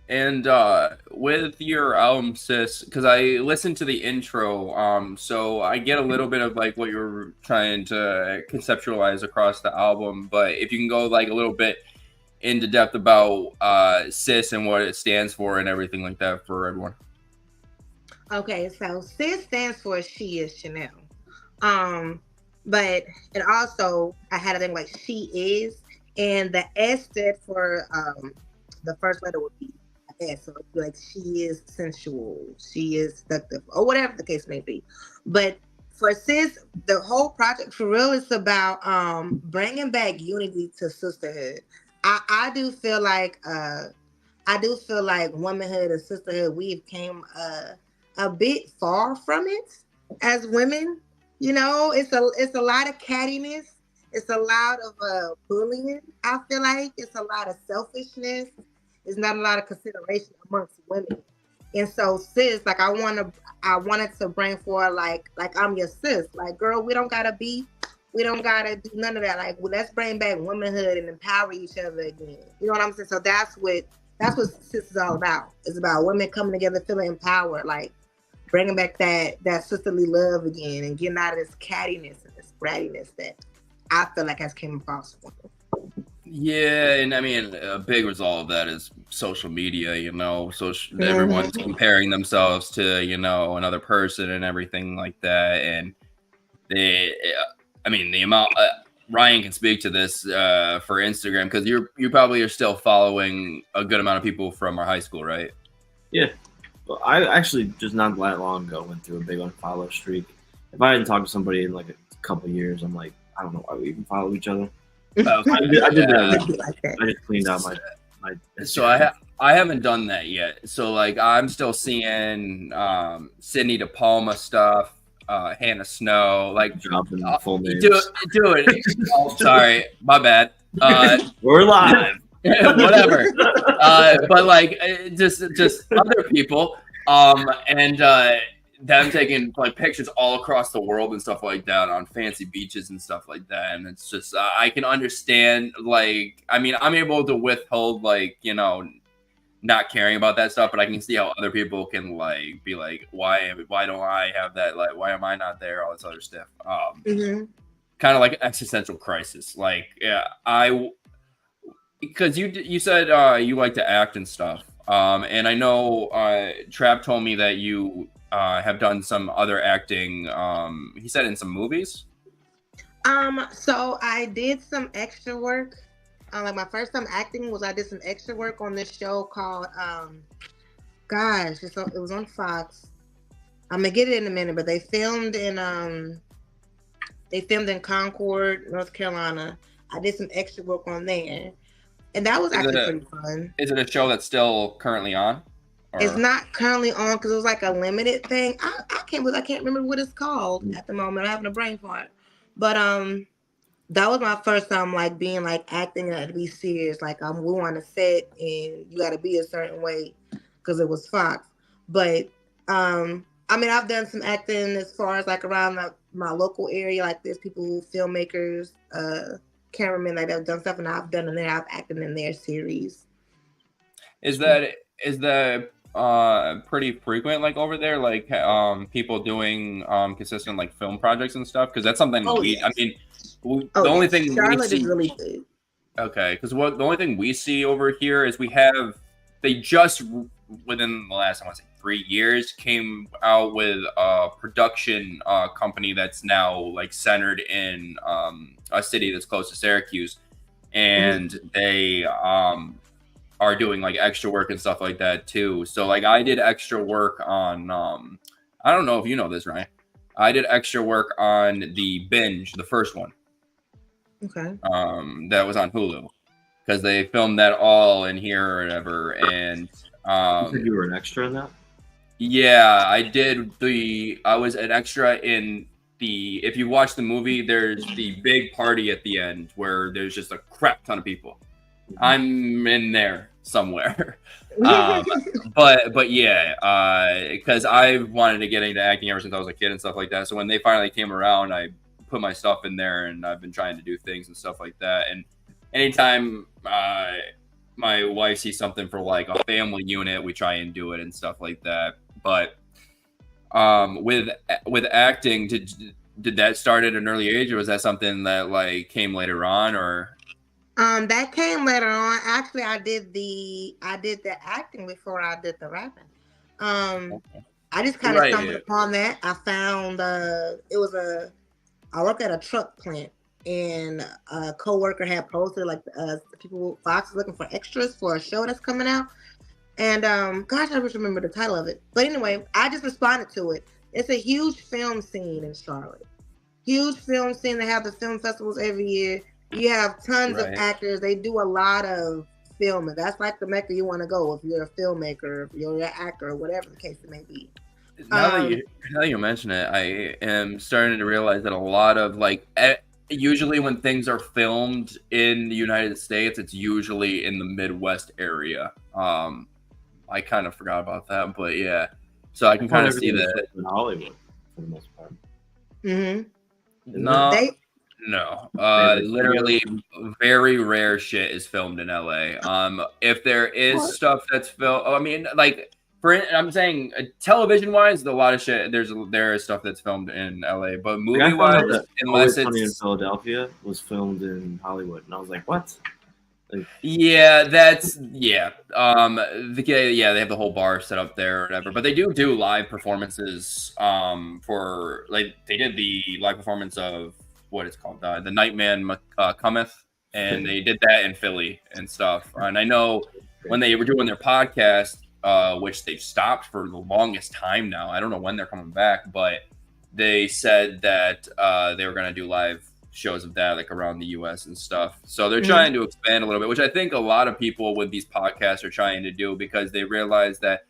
And with your album, Sis, because I listened to the intro, so I get a little bit of like what you're trying to conceptualize across the album. But if you can go like a little bit into depth about Sis and what it stands for and everything like that for everyone. Okay, so Sis stands for She Is Shanelle. But and also I had a thing like She Is, and the S stood for the first letter would be S, so it'd be like She Is Sensual, She Is Seductive, or whatever the case may be. But for Sis, the whole project for real is about bringing back unity to sisterhood. I do feel like womanhood and sisterhood, we've came a bit far from it as women. You know, it's a lot of cattiness. It's a lot of bullying. I feel like it's a lot of selfishness. There's not a lot of consideration amongst women. And so, Sis, like I wanted to bring forward like I'm your sis. Like, girl, we don't gotta do none of that. Like, well, let's bring back womanhood and empower each other again. You know what I'm saying? So that's what Sis is all about. It's about women coming together, feeling empowered, like bringing back that sisterly love again and getting out of this cattiness and this brattiness that I feel like has came across women. Yeah, and I mean, a big result of that is social media, you know, everyone's comparing themselves to, you know, another person and everything like that. And the amount, Ryan can speak to this for Instagram, because you probably are still following a good amount of people from our high school, right? Yeah. Well, I actually just not that long ago went through a big unfollow streak. If I hadn't talked to somebody in like a couple of years, I'm like, I don't know why we even follow each other. I did that. I just cleaned out my. So I haven't done that yet. So like I'm still seeing Sydney DePalma stuff, Hannah Snow, like dropping full names. Do it. Oh, sorry, my bad. We're live. Whatever. But like just other people, and them taking like pictures all across the world and stuff like that on fancy beaches and stuff like that. And it's just I can understand, like, I mean, I'm able to withhold, like, you know, not caring about that stuff, but I can see how other people can like be like, why don't I have that? Like, why am I not there? All this other stuff. Kind of like an existential crisis. Like, yeah, because you said you like to act and stuff. And I know Trap told me that you have done some other acting. He said in some movies. So I did some extra work. Like my first time acting was I did some extra work on this show called it was on Fox. I'm gonna get it in a minute, but they filmed in Concord, North Carolina. I did some extra work on there, and that was Is it actually a pretty fun. is it a show that's still currently on? It's Or not currently on because it was like a limited thing. I can't remember what it's called at the moment. I'm having a brain fart, but that was my first time like being like acting and to be serious. Like we on a set and you got to be a certain way because it was Fox. But I mean, I've done some acting as far as like around my local area. Like there's people, filmmakers, cameramen like that have done stuff, and I've done, and then I've acted in their series. is that pretty frequent like over there, like people doing consistent like film projects and stuff? Because that's something Oh, we yes. I mean the Oh, only yes. thing we Charlotte see is really good. okay, because the only thing we see over here is they just within the last I want to say 3 years came out with a production company that's now like centered in a city that's close to Syracuse, and they are doing like extra work and stuff like that too. So like I did extra work on I don't know if you know this, Ryan. I did extra work on the Binge, the first one. Okay. That was on Hulu because they filmed that all in here or whatever. And You said you were an extra in that? yeah, I was an extra in if you watch the movie, there's the big party at the end where there's just a crap ton of people. I'm in there somewhere. But yeah, because I've wanted to get into acting ever since I was a kid and stuff like that. So when they finally came around, I put my stuff in there, and I've been trying to do things and stuff like that. And anytime my wife sees something for like a family unit, we try and do it and stuff like that. But with acting, did that start at an early age, or was that something that like came later on, or? That came later on. Actually, I did the acting before I did the rapping. I just kind of stumbled upon that. I found I work at a truck plant, and a coworker had posted like people Fox is looking for extras for a show that's coming out. And gosh, I just remember the title of it. But anyway, I just responded to it. It's a huge film scene in Charlotte. Huge film scene. They have the film festivals every year. You have tons of actors. They do a lot of filming. That's like the mecca you want to go if you're a filmmaker, if you're an actor, or whatever the case it may be. Now that you mention it, I am starting to realize that a lot of like usually when things are filmed in the United States, it's usually in the Midwest area. I kind of forgot about that, but yeah. So I can kind of see that in Hollywood for the most part. No. Literally, very rare shit is filmed in LA. If there is stuff that's filmed, I mean, like I'm saying, television wise, a lot of shit. There is stuff that's filmed in LA, but movie wise, unless it's in Philadelphia, was filmed in Hollywood, and I was like, what? Yeah, that's yeah. They have the whole bar set up there or whatever, but they do live performances. For like they did the live performance of what it's called, the Nightman Cometh, and they did that in Philly and stuff. And I know when they were doing their podcast, which they've stopped for the longest time now. I don't know when they're coming back, but they said that they were going to do live shows of that like around the US and stuff. So they're trying to expand a little bit, which I think a lot of people with these podcasts are trying to do because they realize that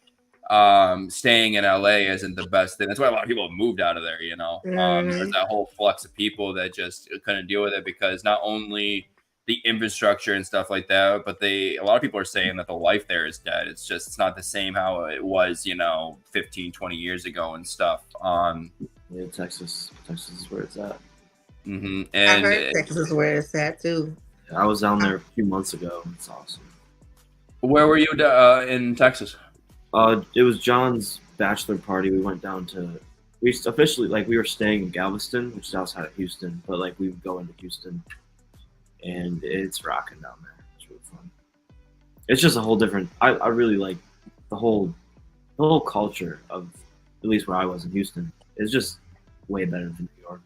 staying in LA isn't the best thing. That's why a lot of people have moved out of there, you know. There's that whole flux of people that just couldn't deal with it because not only the infrastructure and stuff like that, but a lot of people are saying that the life there is dead. It's not the same how it was, 15, 20 years ago and stuff. Yeah, Texas is where it's at. And I heard Texas is where it's at too. I was down there a few months ago. It's awesome. Where were you in Texas? It was John's bachelor party. We went down to. We were staying in Galveston, which is outside of Houston, but like we would go into Houston, and it's rocking down there. It's really fun. It's just a whole different. I really like the whole culture of at least where I was in Houston. It's just way better than New York.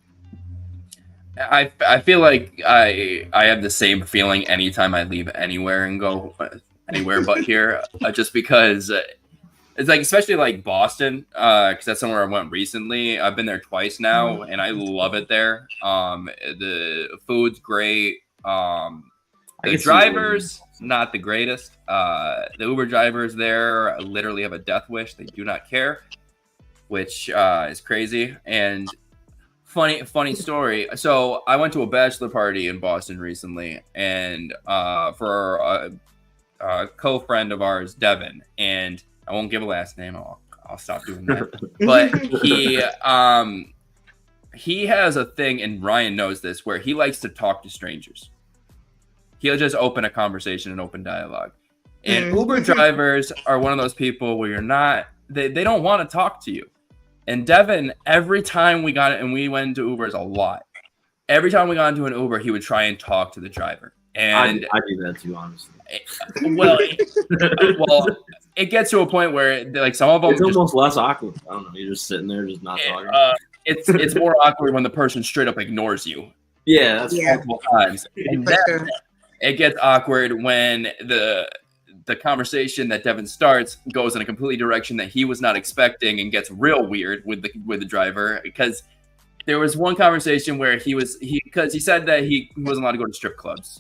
I feel like I have the same feeling anytime I leave anywhere and go anywhere but here, just because it's like, especially like Boston, because that's somewhere I went recently. I've been there twice now, and I love it there. The food's great. The drivers not the greatest. The Uber drivers there literally have a death wish. They do not care, which is crazy. And funny story. So I went to a bachelor party in Boston recently, and for a co-friend of ours, Devin, and I won't give a last name. I'll stop doing that. But he has a thing, and Ryan knows this, where he likes to talk to strangers. He'll just open a conversation and open dialogue. And Uber drivers are one of those people where they don't want to talk to you. And Devin, every time we got it, and we went into Ubers a lot, every time we got into an Uber, he would try and talk to the driver. And I do that too, honestly. Well, it gets to a point where like some of them it's almost less awkward. I don't know. You're just sitting there, just not talking. It's more awkward when the person straight up ignores you. Yeah, that's multiple times. And then it gets awkward when the conversation that Devin starts goes in a completely direction that he was not expecting and gets real weird with the driver, because there was one conversation where he said that he wasn't allowed to go to strip clubs.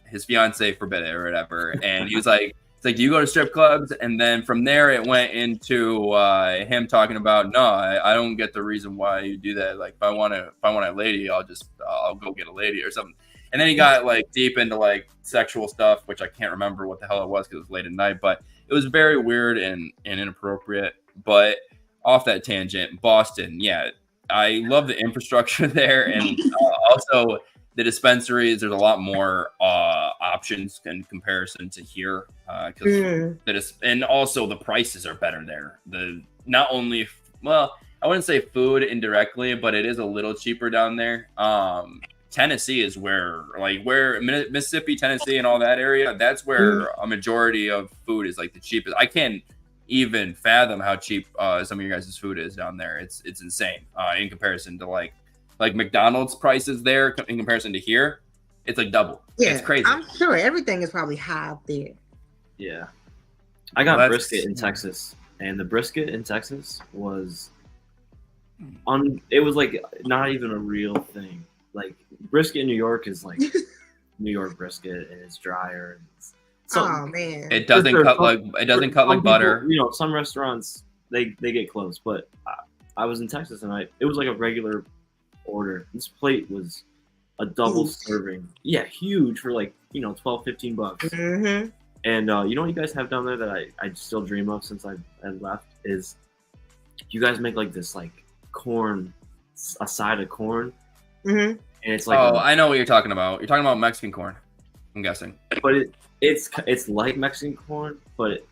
His fiance forbid it or whatever, and he was like, "It's like, do you go to strip clubs?" And then from there, it went into him talking about, "No, I don't get the reason why you do that. Like, if I want a lady, I'll go get a lady or something." And then he got like deep into like sexual stuff, which I can't remember what the hell it was because it was late at night, but it was very weird and inappropriate. But off that tangent, Boston, yeah, I love the infrastructure there, and also the dispensaries. There's a lot more options in comparison to here, and also the prices are better there. Not only, well, I wouldn't say food indirectly, but it is a little cheaper down there. Tennessee is where Mississippi, Tennessee, and all that area, that's where a majority of food is like the cheapest. I can't even fathom how cheap some of your guys' food is down there. It's insane in comparison to like McDonald's prices there in comparison to here. It's like double. Yeah, it's crazy. I'm sure everything is probably high up there. Yeah, I got brisket in Texas, and the brisket in Texas was it was like not even a real thing. Like brisket in New York is like New York brisket, and it's drier. Oh man, it doesn't cut like butter. You know, some restaurants they get close, but I was in Texas and it was like a regular order. This plate was a double serving. Yeah, huge for like, $12, $15. Mm-hmm. And you know what you guys have down there that I still dream of since I left is you guys make like this like corn, a side of corn. Mm-hmm. And it's like, I know what you're talking about. You're talking about Mexican corn, I'm guessing. But it's like Mexican corn, but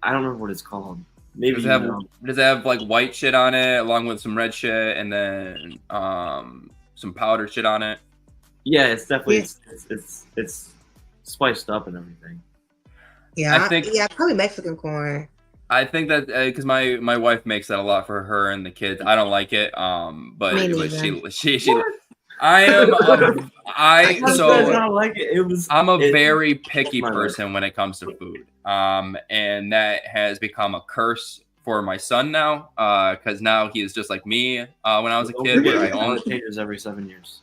I don't remember what it's called. Maybe does it have like white shit on it along with some red shit and then some powder shit on it? Yeah, it's definitely it's spiced up and everything. Yeah, probably Mexican corn. I think that because my wife makes that a lot for her and the kids. I don't like it, but she I am not like it. I'm a very picky person when it comes to food, and that has become a curse for my son now, because now he is just like me when I was a kid. Where I only changes every 7 years.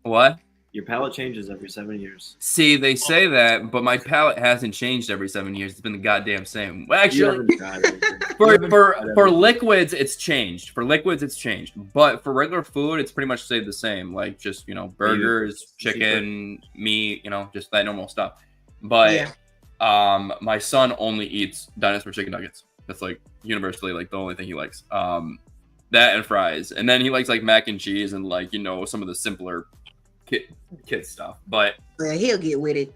What? Your palate changes every 7 years. See, they say that, but my palate hasn't changed every 7 years. It's been the goddamn same. Well, actually, for liquids, it's changed. For liquids, it's changed. But for regular food, it's pretty much stayed the same. Like just, burgers, chicken, meat, just that normal stuff. But my son only eats dinosaur chicken nuggets. That's like universally like the only thing he likes. That and fries. And then he likes like mac and cheese and like, some of the simpler kid stuff, but he'll get with it.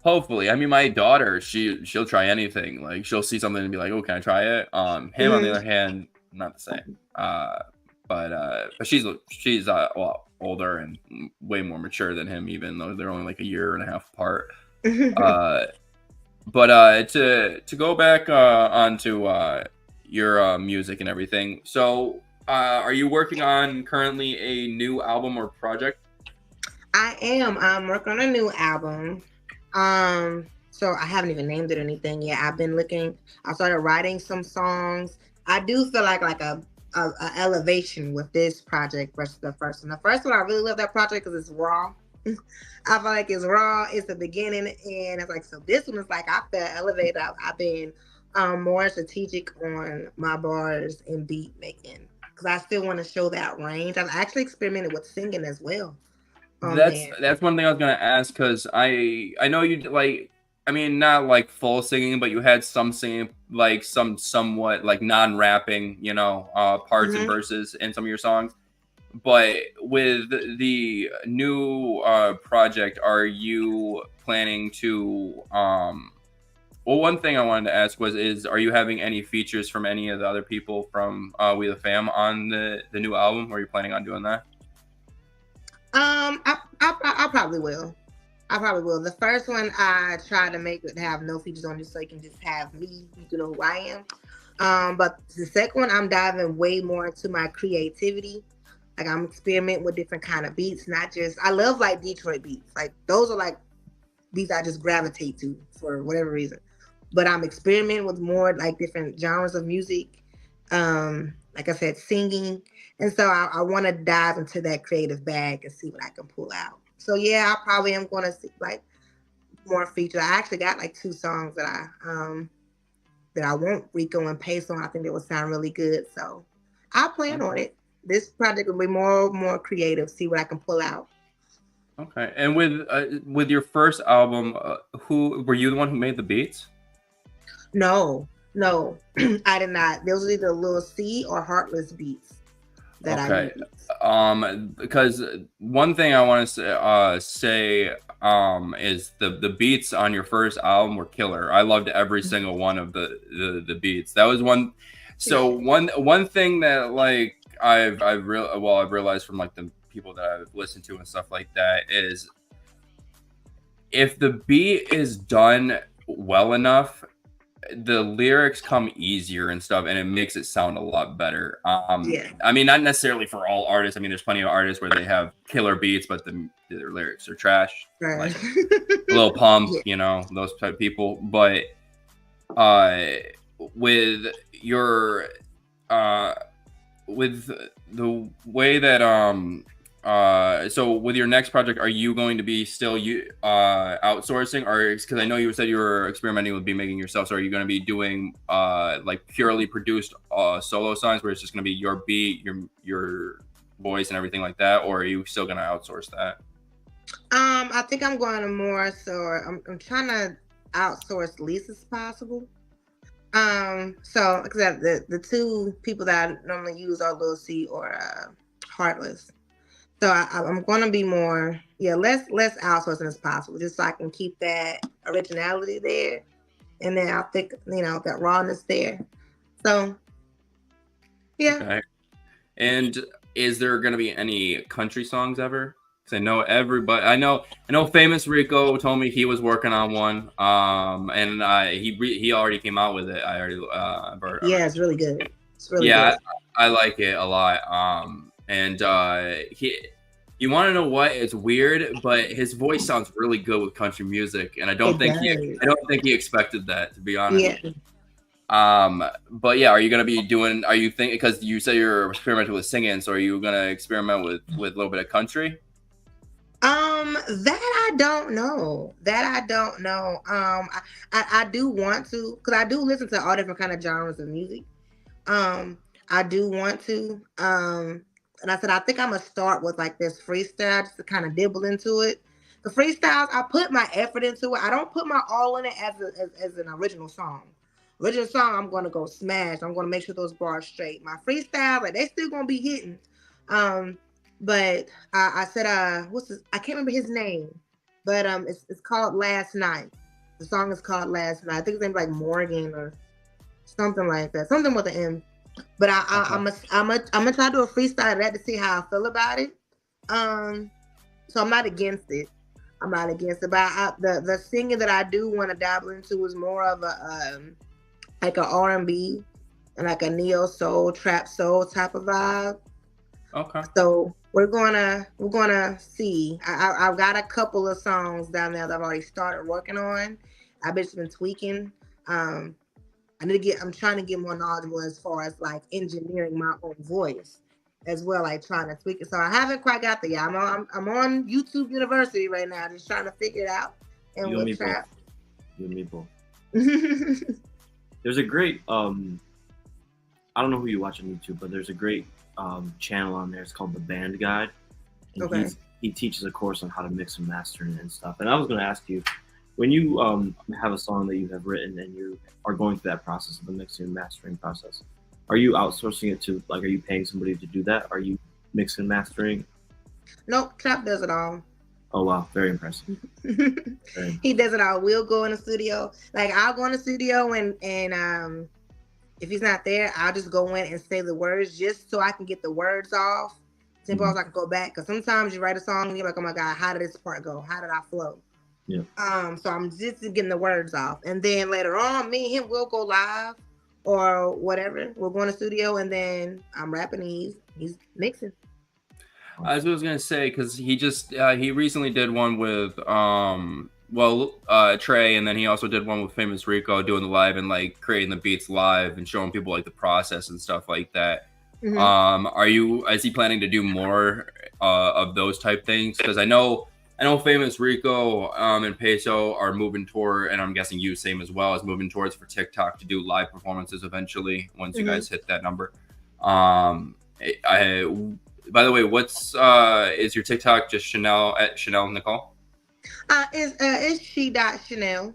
Hopefully. I mean, my daughter, she'll try anything. Like she'll see something and be like, "Oh, can I try it?" Him on the other hand, not the same. But she's a lot older and way more mature than him, even though they're only like a year and a half apart. But to go back onto your music and everything. So Are you working on currently a new album or project? I am. I'm working on a new album. So I haven't even named it or anything yet. I've been looking. I started writing some songs. I do feel like a elevation with this project versus the first one. The first one, I really love that project because it's raw. I feel like it's raw. It's the beginning, and it's like, so this one is like, I felt elevated. I've been more strategic on my bars and beat making because I still want to show that range. I've actually experimented with singing as well on there. That's one thing I was gonna ask because I know you like, I mean, not like full singing, but you had some singing, like some somewhat like non-rapping, parts and Mhm. verses in some of your songs. But with the new project, are you planning to well, one thing I wanted to ask are you having any features from any of the other people from We the Fam on the new album? Or are you planning on doing that? I probably will. I probably will. The first one I tried to make it have no features on it so you can just have me, you know who I am. But the second one, I'm diving way more into my creativity. Like I'm experimenting with different kind of beats, not just I love like Detroit beats. Like those are like beats I just gravitate to for whatever reason. But I'm experimenting with more like different genres of music. Like I said, singing. And so I want to dive into that creative bag and see what I can pull out. So yeah, I probably am going to see like more features. I actually got like 2 songs that I want Rico and Pace on. I think they would sound really good. So I plan on it. This project will be more creative. See what I can pull out. Okay. And with your first album, who were you the one who made the beats? No, I did not. Those was either Lil C or Heartless beats that I Okay. used. Because one thing I want to say is the beats on your first album were killer. I loved every single one of the beats. That was one. So one thing that like I've realized from like the people that I've listened to and stuff like that is if the beat is done well enough, the lyrics come easier and stuff, and it makes it sound a lot better. Yeah. I mean, not necessarily for all artists. I mean, there's plenty of artists where they have killer beats, but their lyrics are trash. Right. Like Lil Pump, Yeah. those type of people. But with your with the way that so with your next project, are you going to be still outsourcing, or because I know you said you were experimenting with beat making yourself, so are you going to be doing like purely produced solo songs where it's just going to be your beat, your voice and everything like that, or are you still going to outsource that? I think I'm going to more so I'm trying to outsource least as possible. So because the 2 people that I normally use are Lil C or Heartless. So I'm going to be more, less outsourcing as possible, just so I can keep that originality there, and then I think that rawness there. So yeah. Okay. And is there going to be any country songs ever? Because I know everybody. I know Famous Rico told me he was working on one. And he already came out with it. I already. Yeah, it's really good. It's really yeah, good. I like it a lot. And you want to know what? It's weird, but his voice sounds really good with country music, and I don't think he expected that, to be honest. Yeah. But yeah, are you gonna be doing? Are you thinking, because you say you're experimenting with singing, so are you gonna experiment with a little bit of country? That I don't know. I do want to, because I do listen to all different kind of genres of music. I do want to. And I said I think I'm gonna start with like this freestyle just to kind of dibble into it. The freestyles, I put my effort into it. I don't put my all in it as an original song. Original song, I'm gonna go smash. I'm gonna make sure those bars straight. My freestyle, like they still gonna be hitting. But I said, I can't remember his name, but it's called Last Night. The song is called Last Night. I think his name's like Morgan or something like that, something with an M. But I'm gonna try to do a freestyle of that to see how I feel about it. So I'm not against it. But the singing that I do want to dabble into is more of a like a R&B and like a neo soul, trap soul type of vibe. Okay. So we're gonna see. I've got a couple of songs down there that I've already started working on. I've just been tweaking. Um, I'm trying to get more knowledgeable as far as like engineering my own voice as well, like trying to tweak it. So I haven't quite got there yet. I'm on YouTube University right now, just trying to figure it out. And You and me with both. trap. You and me both. There's a great I don't know who you watch on YouTube, but there's a great channel on there. It's called The Band Guide. And Okay. he teaches a course on how to mix and master and stuff. And I was going to ask you, when you have a song that you have written and you are going through that process of the mixing and mastering process, are you outsourcing it to, like, are you paying somebody to do that? Are you mixing and mastering? Nope, trap does it all. Oh wow, very impressive. He does it all. We'll go in the studio. Like I'll go in the studio and if he's not there, I'll just go in and say the words just so I can get the words off. Simple as I can go back. Because sometimes you write a song and you're like, oh my God, how did this part go? How did I flow? Yeah. So I'm just getting the words off. And then later on, me and him will go live or whatever. We'll go in the studio and then I'm rapping and he's mixing. I was gonna say because he just he recently did one with Trey, and then he also did one with Famous Rico doing the live and like creating the beats live and showing people like the process and stuff like that. Is he planning to do more of those type things? Because I know Famous Rico and Peso are moving toward, and I'm guessing you same as well, is moving towards for TikTok to do live performances eventually once you guys hit that number. By the way, what's is your TikTok just Shanelle Nicole? It's she.Shanelle.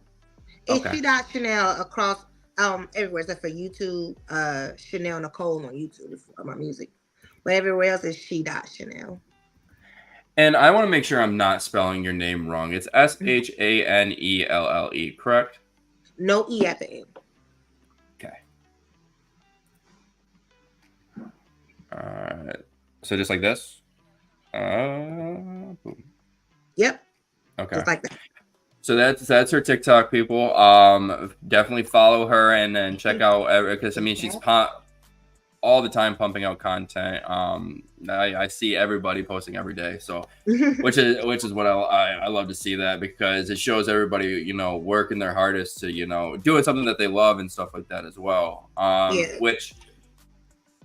It's Okay. she.Shanelle across everywhere except for YouTube. Shanelle Nicole on YouTube for my music. But everywhere else is she.Shanelle. And I want to make sure I'm not spelling your name wrong. It's SHANELLE, correct? No E at the end. Okay. So just like this? Boom. Yep. Okay. Just like that. So that's her TikTok, people. Definitely follow her and then check out, because I mean she's all the time pumping out content. I see everybody posting every day, so which is what I love to see that, because it shows everybody, you know, working their hardest to, you know, doing something that they love and stuff like that as well. Which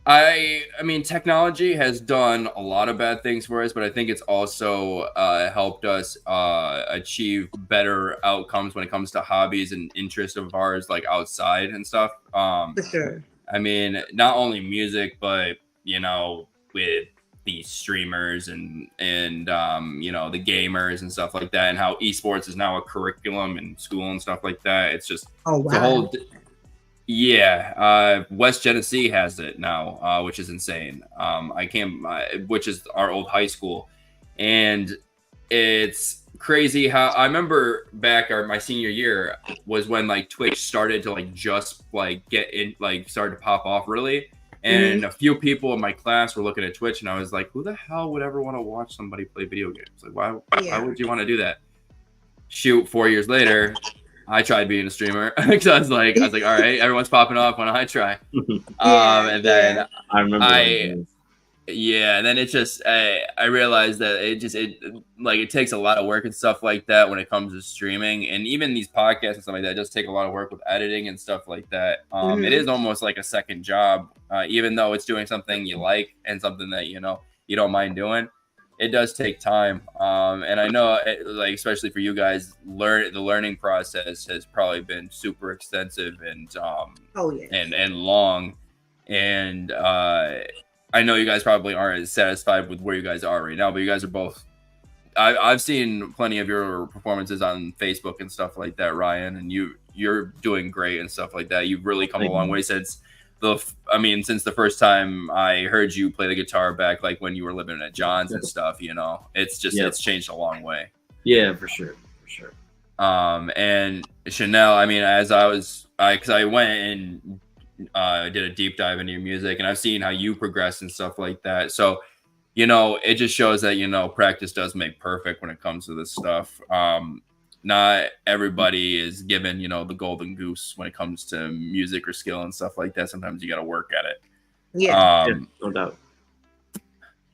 I mean, technology has done a lot of bad things for us, but I think it's also helped us achieve better outcomes when it comes to hobbies and interests of ours, like outside and stuff. For sure. I mean, not only music, but, you know, with these streamers and you know, the gamers and stuff like that, and how esports is now a curriculum in school and stuff like that. It's just the whole. Yeah, West Genesee has it now, which is insane. Which is our old high school, and it's crazy how I remember back my senior year was when like Twitch started to like just like get in, like started to pop off really, and a few people in my class were looking at Twitch, and I was like, who the hell would ever want to watch somebody play video games? Like, why would you want to do that? Shoot, 4 years later. I tried being a streamer because I was like, all right, everyone's popping off when I try. And then I remember. and then it just I realized that it takes a lot of work and stuff like that when it comes to streaming, and even these podcasts and stuff like that just take a lot of work with editing and stuff like that. It is almost like a second job, even though it's doing something you like and something that you know you don't mind doing. It does take time, and I know, like especially for you guys, the learning process has probably been super extensive and and long, and I know you guys probably aren't as satisfied with where you guys are right now, but you guys are both. I've seen plenty of your performances on Facebook and stuff like that, Ryan, and you're doing great and stuff like that. You've really come a long way since since the first time I heard you play the guitar back, like when you were living at John's and stuff, you know, it's just, it's changed a long way. Yeah, for sure. And Shanelle, I mean, cause I went and did a deep dive into your music, and I've seen how you progress and stuff like that. So, you know, it just shows that, you know, practice does make perfect when it comes to this stuff. not everybody is given, you know, the golden goose when it comes to music or skill and stuff like that. Sometimes you got to work at it. Yeah. No doubt.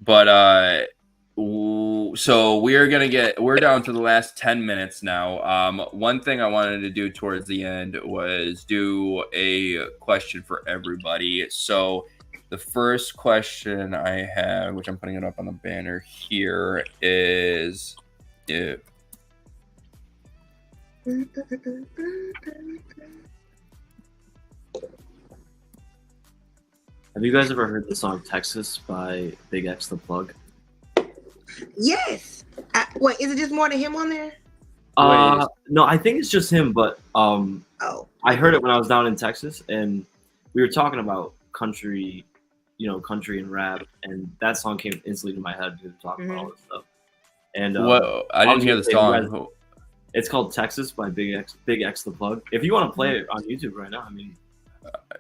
But so we're down to the last 10 minutes now. One thing I wanted to do towards the end was do a question for everybody. So the first question I have, which I'm putting it up on the banner here, is Have you guys ever heard the song Texas by Big X the Plug? Yes. Wait, is it just more than him on there? No, I think it's just him, but I heard it when I was down in Texas, and we were talking about country, country and rap, and that song came instantly to my head because we were talking about all this stuff. And I didn't hear the song. It's called Texas by Big X the Plug. If you want to play it on YouTube right now, I mean.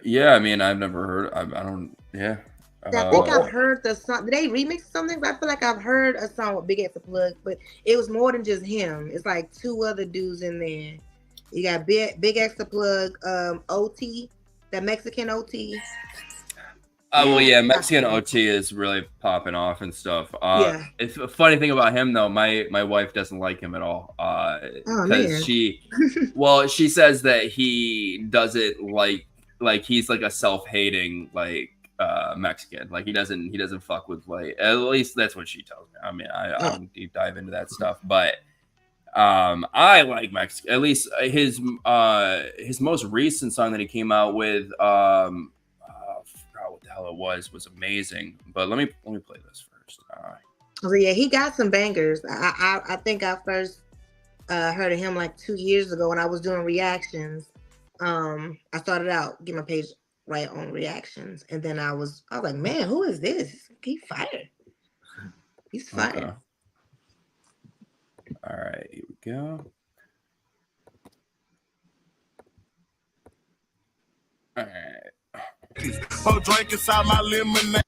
Yeah, I mean, I've never heard. I don't. Yeah. I think I've heard the song. Did they remix something? I feel like I've heard a song with Big X the Plug, but it was more than just him. It's like two other dudes in there. You got Big X the Plug, OT, that Mexican OT. Well, yeah, Mexican OT is really popping off and stuff. Yeah. It's a funny thing about him though. My wife doesn't like him at all. Because she says that he doesn't like he's like a self-hating Mexican. Like he doesn't fuck with at least that's what she tells me. I mean, I don't deep dive into that stuff, but I like Mexican. At least his most recent song that he came out with. What the hell it was amazing. But let me play this first. So yeah, he got some bangers. I think I first heard of him like 2 years ago when I was doing reactions. I started out getting my page right on reactions, and then I was like, man, who is this? He's fired. He's fired. Okay. All right, here we go. All right. Drink inside my lemonade.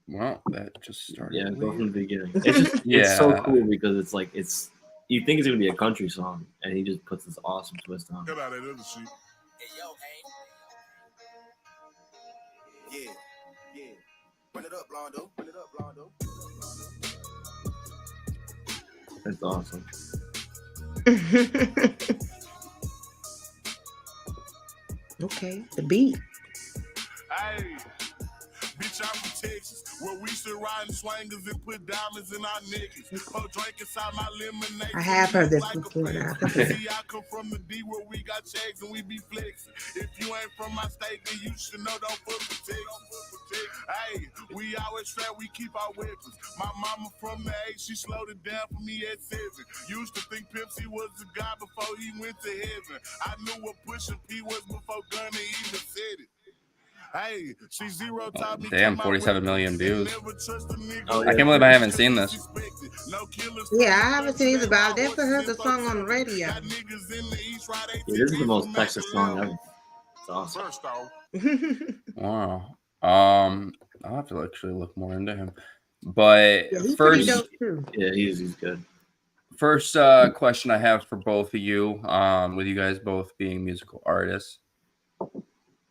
Well, that just started. Yeah, go from the beginning. It's so cool because it's like you think it's gonna be a country song, and he just puts this awesome twist on. Get out of that other shit. Hey, yo, hey. Yeah. Run it up, Blondo. That's awesome. Okay, the beat. Hey, bitch, I'm from Texas, where we should ride swangers and put diamonds in our niggas. Drink inside my lemonade. I have heard this before now. See, I come from the D where we got checks and we be flexing. If you ain't from my state, then you should know don't fuck with Texas. Hey, we always strap, we keep our weapons. My mama from the 8, she slowed it down for me at 7. Used to think Pepsi was the guy before he went to heaven. I knew what pushing P was before Gunna even said it. Hey, she zero taught me. Damn, 47 million views. Oh, I can't believe I haven't seen this. Yeah, I haven't seen either, but I definitely heard the song on the radio. Yeah, this is the most Texas song ever. It's awesome. Wow. I'll have to actually look more into him. But Yeah, he's first, pretty dope too. Yeah, he's good. First question I have for both of you, with you guys both being musical artists.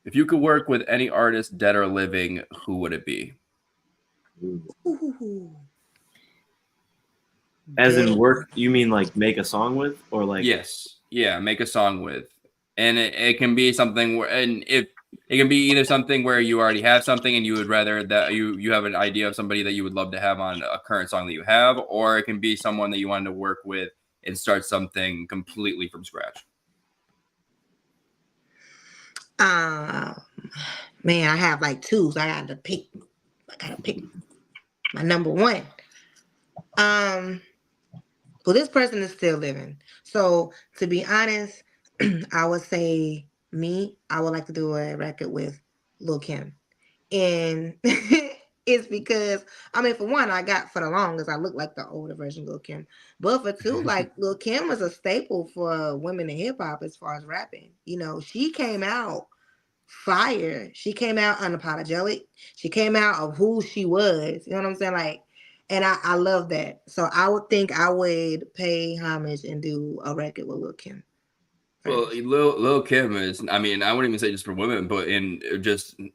If you could work with any artist, dead or living, who would it be? Ooh. As in work, you mean like make a song with, or like? Yes, yeah, make a song with, and it can be something where, and if it can be either something where you already have something and you would rather that you have an idea of somebody that you would love to have on a current song that you have, or it can be someone that you wanted to work with and start something completely from scratch. Man, I have like two, so I gotta pick my number one. Well, this person is still living. So to be honest, I would say I would like to do a record with Lil' Kim. And it's because, I mean, for one, I got for the longest, I look like the older version of Lil' Kim. But for two, like Lil' Kim is a staple for women in hip hop as far as rapping. You know, she came out fire. She came out unapologetic. She came out of who she was. You know what I'm saying? Like, And I love that. So I would think I would pay homage and do a record with Lil Kim. Well, Lil Kim is, I mean, I wouldn't even say just for women, but in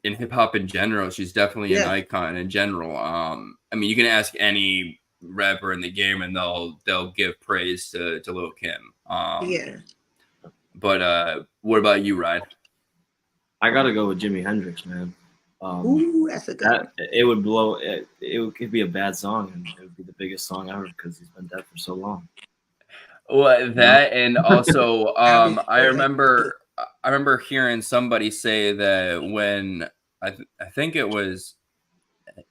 hip hop in general, she's definitely an icon in general. I mean, you can ask any rapper in the game and they'll give praise to Lil Kim. But what about you, Ryan? I gotta go with Jimi Hendrix, man. Ooh, that's a good one. It would blow. It could be a bad song, and it would be the biggest song ever because he's been dead for so long. Well, that and also, I remember hearing somebody say that when I think it was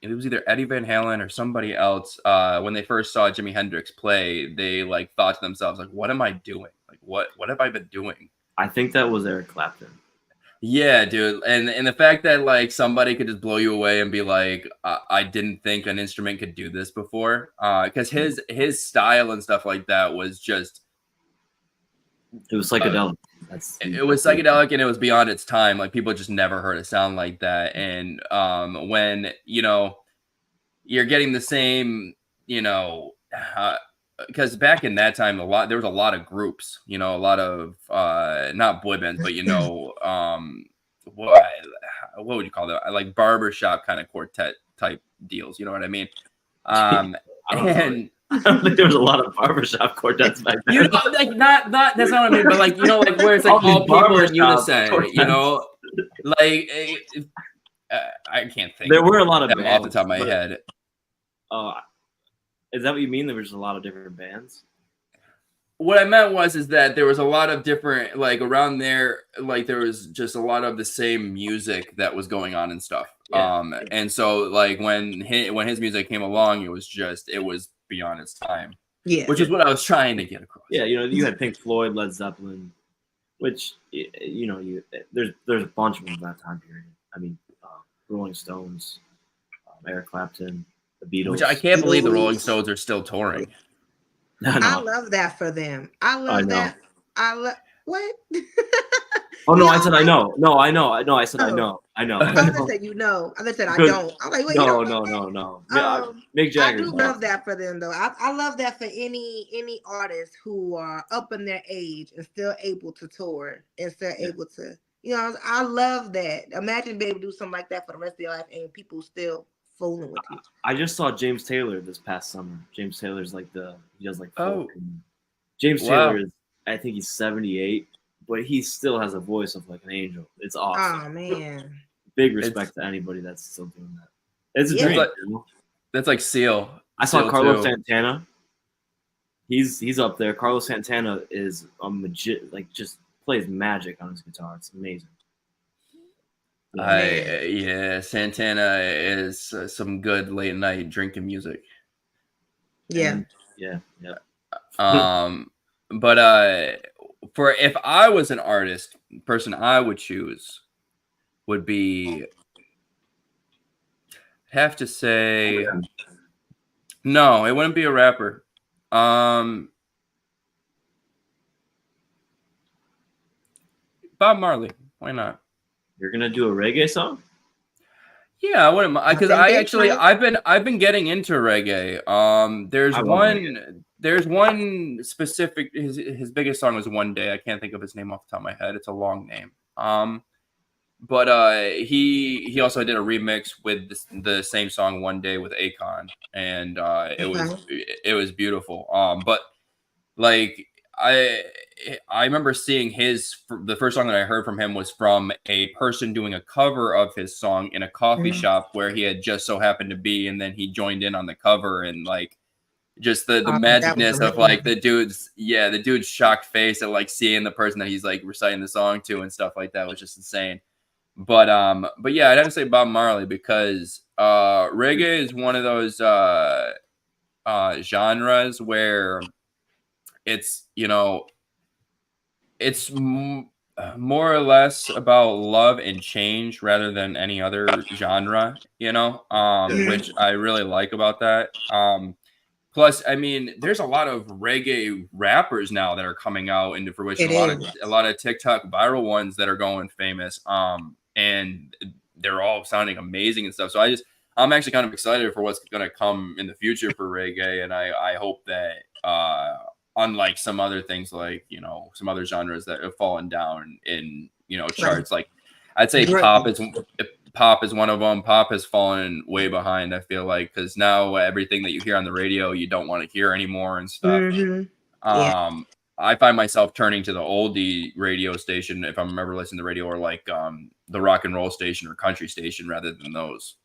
either Eddie Van Halen or somebody else, when they first saw Jimi Hendrix play, they like thought to themselves, like, what am I doing? Like, what have I been doing? I think that was Eric Clapton. Yeah, dude. And the fact that like somebody could just blow you away and be like, I didn't think an instrument could do this before. Because his style and stuff like that was just, it was psychedelic. It was psychedelic and it was beyond its time. Like people just never heard a sound like that. And when, you know, you're getting the same, you know, because back in that time, there was a lot of groups, you know, a lot of not boy bands, but you know, what would you call that? Like barbershop kind of quartet type deals, you know what I mean? And I don't think there was a lot of barbershop quartets back then. You know, like not that's not what I mean, but like, you know, like where it's like all people in unison, you know, like I can't think. There were a lot of bands off the top of my head. Is that what you mean? There was a lot of different bands? What I meant is that there was a lot of different, like around there, like there was just a lot of the same music that was going on and stuff. Yeah. And so like when his music came along, it was beyond its time. Yeah. Which is what I was trying to get across. Yeah, you know, you had Pink Floyd, Led Zeppelin, which, you know, there's a bunch of them in that time period. I mean, Rolling Stones, Eric Clapton, the Beatles. Which I can't believe the Rolling Stones are still touring. No. I love that for them. I love that. What? Oh no, I said I know. No, I know. I said I know. I know. I thought said you know. I said I don't. I'm like, wait, no. Mick Jagger. I do love that for them though. I love that for any artist who are up in their age and still able to tour and still able to, you know, I love that. Imagine being able to do something like that for the rest of your life and people still fooling with you. I just saw James Taylor this past summer. James Taylor's like he does like folk. James Taylor is, I think he's 78, but he still has a voice of like an angel. It's awesome. Oh man. Big respect to anybody that's still doing that. It's a dream. That's like Seal. I saw Carlos Santana. He's up there. Carlos Santana is like just plays magic on his guitar. It's amazing. Santana is some good late night drinking music. Yeah. But for if I was an artist, person I would choose would be, have to say, no, it wouldn't be a rapper. Bob Marley. Why not? You're gonna do a reggae song? Yeah, I wouldn't, because I've been getting into reggae. There's one specific, his biggest song was One Day. I can't think of his name off the top of my head. It's a long name. But he also did a remix with the same song One Day with Akon, and it was beautiful. But like I remember seeing the first song that I heard from him was from a person doing a cover of his song in a coffee shop where he had just so happened to be, and then he joined in on the cover, and like just the magicness of like the dude's shocked face at like seeing the person that he's like reciting the song to and stuff like that was just insane. But yeah, I'd have to say Bob Marley because reggae is one of those genres where it's, you know, it's more or less about love and change rather than any other genre, you know, which I really like about that. Plus, I mean, there's a lot of reggae rappers now that are coming out into fruition. A lot of TikTok viral ones that are going famous. And they're all sounding amazing and stuff. So I'm actually kind of excited for what's going to come in the future for reggae, and I hope that unlike some other things like some other genres that have fallen down in charts, like I'd say pop is one of them. Pop has fallen way behind, I feel like, because now everything that you hear on the radio you don't want to hear anymore and stuff. Yeah. I find myself turning to the oldie radio station if I'm ever listening to radio, or like the rock and roll station or country station rather than those.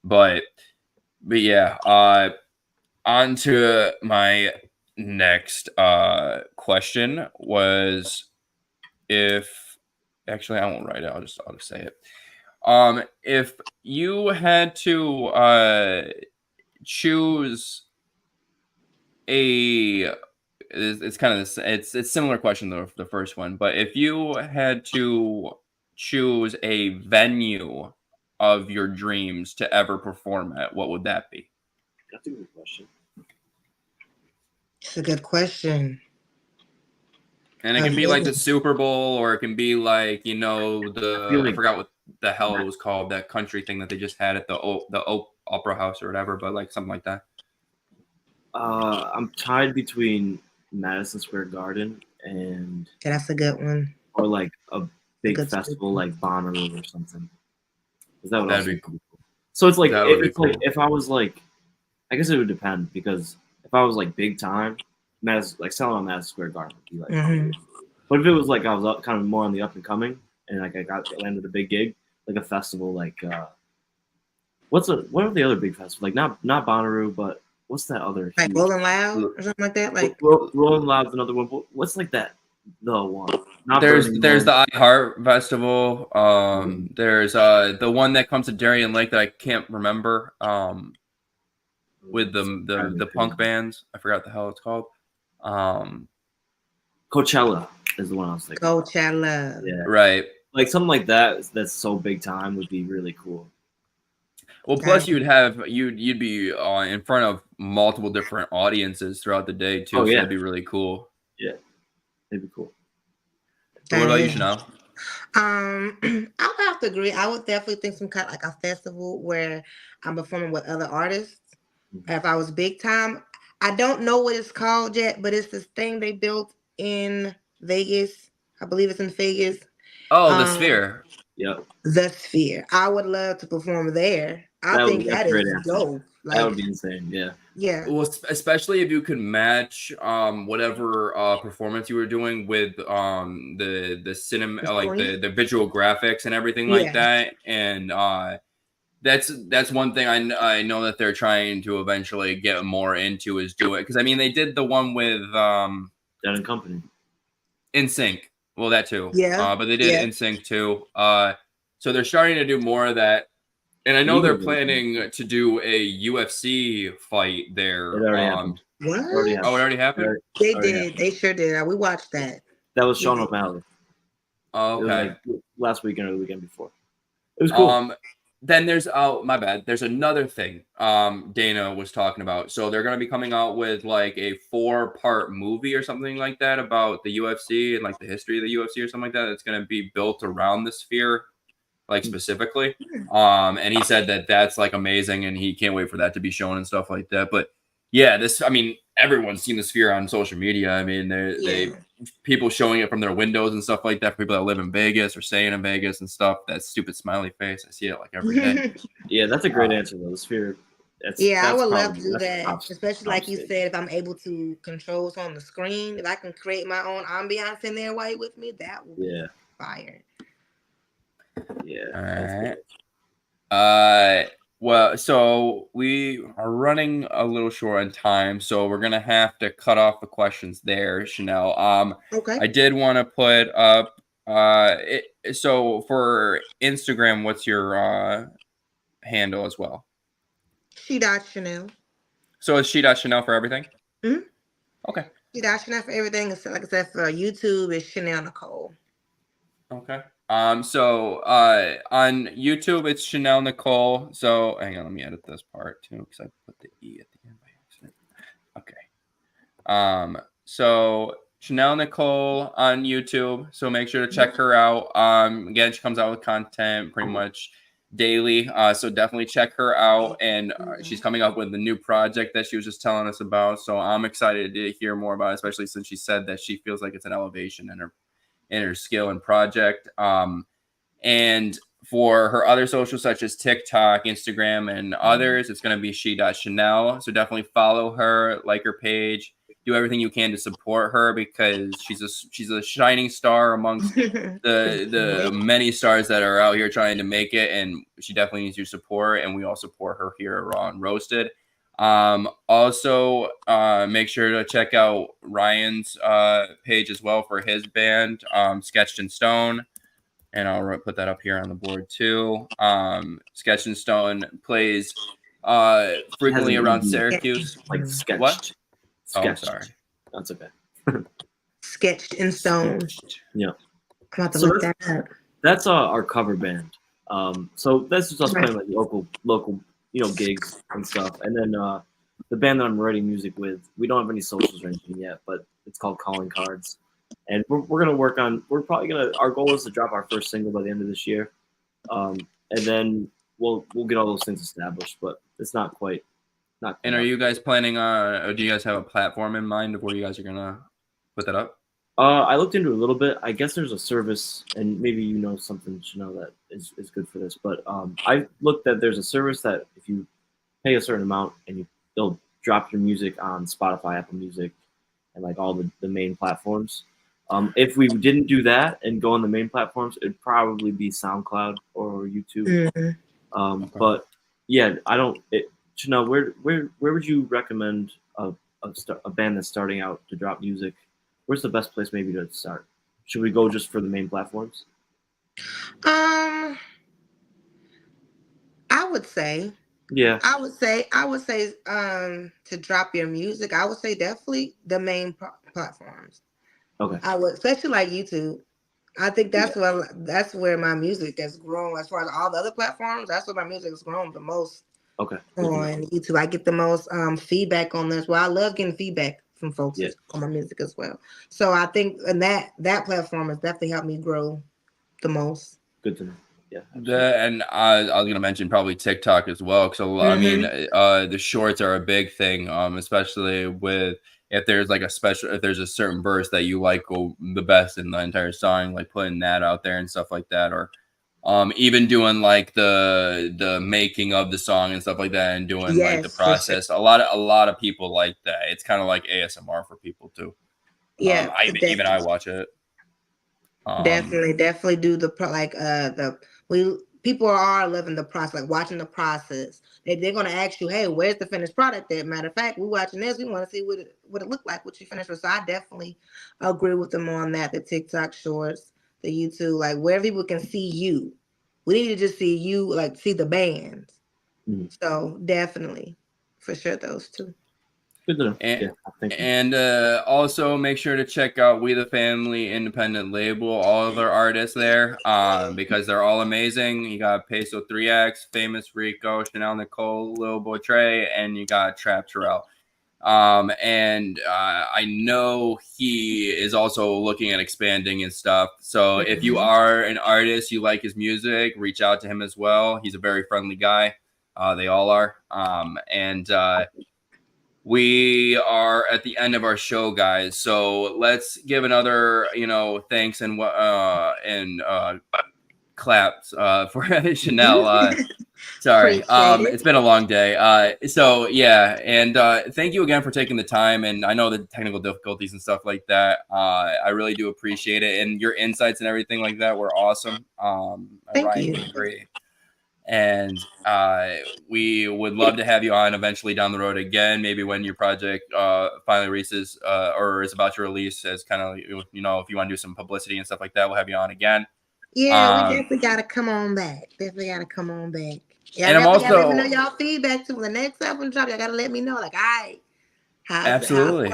But yeah, on to my next question was, if actually I won't write it, I'll just say it. If you had to choose it's kind of it's a similar question though, the first one, but if you had to choose a venue of your dreams to ever perform at, what would that be? That's a good question. It's a good question. And it can be like the Super Bowl, or it can be like I forgot what the hell it was called, that country thing that they just had at the Opera House or whatever, but like something like that. I'm tied between Madison Square Garden and that's a good one, or like a big festival like Bonnaroo or something. That'd be cool. So it's like cool. like if I was like, I guess it would depend, because if I was like big time, like selling on Madison Square Garden would be like, but if it was like I was kind of more on the up and coming and like I landed a big gig, like a festival like what are the other big festivals, like not Bonnaroo, but what's that other, like Rolling Loud or something like that? Like Rolling Loud's another one. But what's like that? The one. There's the iHeart Festival. There's the one that comes to Darien Lake that I can't remember. With the punk bands, I forgot the hell it's called. Coachella is the one I was thinking. Coachella. Yeah. Right. Like something like that that's so big time would be really cool. Well, plus you'd be in front of multiple different audiences throughout the day too. Oh, yeah. So that'd be really cool. Yeah, it'd be cool. So what about you, Shanelle? I would have to agree. I would definitely think some kind of like a festival where I'm performing with other artists. If I was big time, I don't know what it's called yet, but it's this thing they built in Vegas. I believe it's in Vegas. Oh, the Sphere. Yep. The Sphere. I would love to perform there. I think that is dope. Like, that would be insane. Yeah. Yeah. Well, especially if you could match whatever performance you were doing with the cinema, like the visual graphics and everything like that, and that's one thing I know that they're trying to eventually get more into, is do it, because I mean they did the one with Dead and Company, NSYNC. Well, that too. Yeah. But they did NSYNC too. So they're starting to do more of that. And I know they're planning to do a UFC fight there. It already happened. What? Oh, it already happened? They did. They sure did. We watched that. That was Sean O'Malley. Oh, okay. It was like last weekend or the weekend before. It was cool. Then there's my bad. There's another thing Dana was talking about. So they're going to be coming out with like a 4-part movie or something like that about the UFC and like the history of the UFC or something like that. It's going to be built around the Sphere, like specifically. And he said that that's like amazing and he can't wait for that to be shown and stuff like that. But yeah, everyone's seen the Sphere on social media. I mean, they people showing it from their windows and stuff like that for people that live in Vegas or staying in Vegas and stuff. That stupid smiley face, I see it like every day. Yeah, that's a great answer though. The Sphere. I would love to do that, especially like you said, if I'm able to control what's on the screen, if I can create my own ambiance in there while you're with me, that would be fire. Yeah. All right. Well, so we are running a little short on time, so we're gonna have to cut off the questions there, Shanelle. Okay. I did want to put up. So for Instagram, what's your handle as well? She.Shanelle. So it's She.Shanelle for everything? Mm-hmm. Okay. She.Shanelle for everything. Like I said, for YouTube, it's Shanelle Nicole. Okay. So on YouTube, it's Shanelle Nicole. So hang on, let me edit this part too, because I put the E at the end by accident. Okay. So Shanelle Nicole on YouTube. So make sure to check her out. Again, she comes out with content pretty much daily. So definitely check her out. And she's coming up with a new project that she was just telling us about. So I'm excited to hear more about it, especially since she said that she feels like it's an elevation in her skill and project. And for her other socials, such as TikTok, Instagram, and others, it's going to be she.Shanelle. So definitely follow her, like her page, do everything you can to support her because she's a shining star amongst the many stars that are out here trying to make it, and she definitely needs your support. And we all support her here at Raw and Roasted. Also, make sure to check out Ryan's page as well for his band, Sketched in Stone. And I'll put that up here on the board too. Sketched in Stone plays frequently around Syracuse. Like sketched. What? Sketched. Oh, sorry. That's okay. Sketched in Stone. Yeah. I'm about to look that up. That's our cover band. So that's just us playing like local, gigs and stuff. And then the band that I'm writing music with, we don't have any socials or anything yet, but it's called Calling Cards. And we're gonna work on. We're probably gonna. Our goal is to drop our first single by the end of this year, and then we'll get all those things established. But it's not quite. And are you guys planning on? Or do you guys have a platform in mind of where you guys are gonna put that up? I looked into it a little bit. I guess there's a service, and maybe you know something, Shanelle, that is good for this. But I looked at there's a service that if you pay a certain amount, and they'll drop your music on Spotify, Apple Music, and like all the main platforms. If we didn't do that and go on the main platforms, it'd probably be SoundCloud or YouTube. Mm-hmm. But yeah, Chanel, where would you recommend a band that's starting out to drop music? Where's the best place maybe to start? Should we go just for the main platforms? I would say. Yeah. I would say to drop your music, I would say definitely the main platforms. Okay. I would, especially like YouTube. I think that's where my music has grown. As far as all the other platforms, that's where my music has grown the most. Okay. On YouTube, I get the most feedback on this. Well, I love getting feedback from folks on my music as well. So I think and that platform has definitely helped me grow the most. Good to know. Yeah. And I was gonna mention probably TikTok as well, because I mean, the shorts are a big thing, especially with if there's a certain verse that you like the best in the entire song, like putting that out there and stuff like that, or even doing like the making of the song and stuff like that, and doing like the process. Sure. A lot of people like that. It's kind of like ASMR for people too. Yeah, even I watch it. Definitely do people are loving the process, like watching the process. They're gonna ask you, hey, where's the finished product at? Matter of fact, we're watching this, we want to see what it looked like, what you finished with. So I definitely agree with them on that. The TikTok shorts, the YouTube, like where people can see you. We need to just see you, like see the bands. So definitely, for sure, those two. Good to know. And also make sure to check out We the Family independent label, all of their artists there, because they're all amazing. You got Peso 3X, Famous Rico, Shanelle Nicole, Lil Boy Trey, and you got Trap Terrell. And I know he is also looking at expanding and stuff. So if you are an artist, you like his music, reach out to him as well. He's a very friendly guy. They all are. We are at the end of our show, guys. So let's give another, thanks and claps for Shanelle. Sorry, it's been a long day. So yeah, and thank you again for taking the time. And I know the technical difficulties and stuff like that. I really do appreciate it, and your insights and everything like that were awesome. Thank you. Great. And we would love to have you on eventually down the road again, maybe when your project finally releases or is about to release, as kind of, if you want to do some publicity and stuff like that, we'll have you on again. Yeah, we definitely got to come on back. Yeah, and I'm also let me know y'all feedback too. When the next album drop, y'all got to let me know, like, absolutely.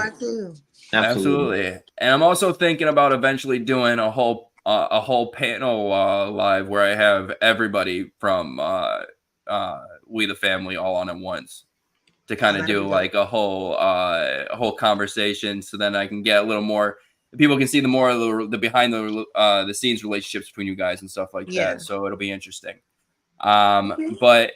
And I'm also thinking about eventually doing a whole panel live where I have everybody from We the Family all on at once to kind of do like a whole conversation, so then I can get a little more. People can see the more of the behind the scenes relationships between you guys and stuff like that. So it'll be interesting. But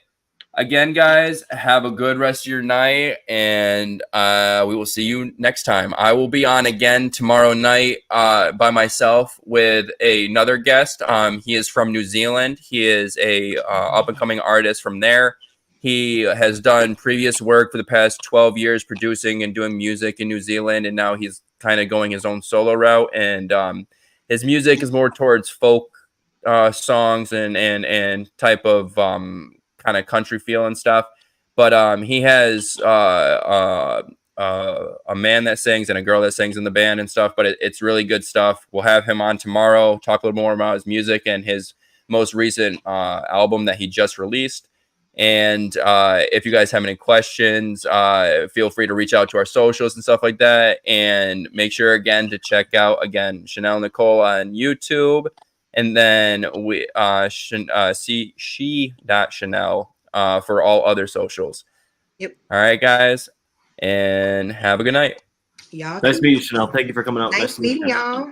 again, guys, have a good rest of your night, and we will see you next time. I will be on again tomorrow night by myself with another guest. He is from New Zealand. He is a up-and-coming artist from there. He has done previous work for the past 12 years producing and doing music in New Zealand, and now he's kind of going his own solo route. And his music is more towards folk songs and type of kind of country feel and stuff. But he has a man that sings and a girl that sings in the band and stuff. But it's really good stuff. We'll have him on tomorrow, talk a little more about his music and his most recent album that he just released. And if you guys have any questions, feel free to reach out to our socials and stuff like that. And make sure, again, to check out, again, Shanelle Nicole on YouTube. And then we she.Chanel for all other socials. Yep. All right, guys. And have a good night. Y'all Nice too. meeting you, Chanel. Thank you for coming out. Nice meeting y'all.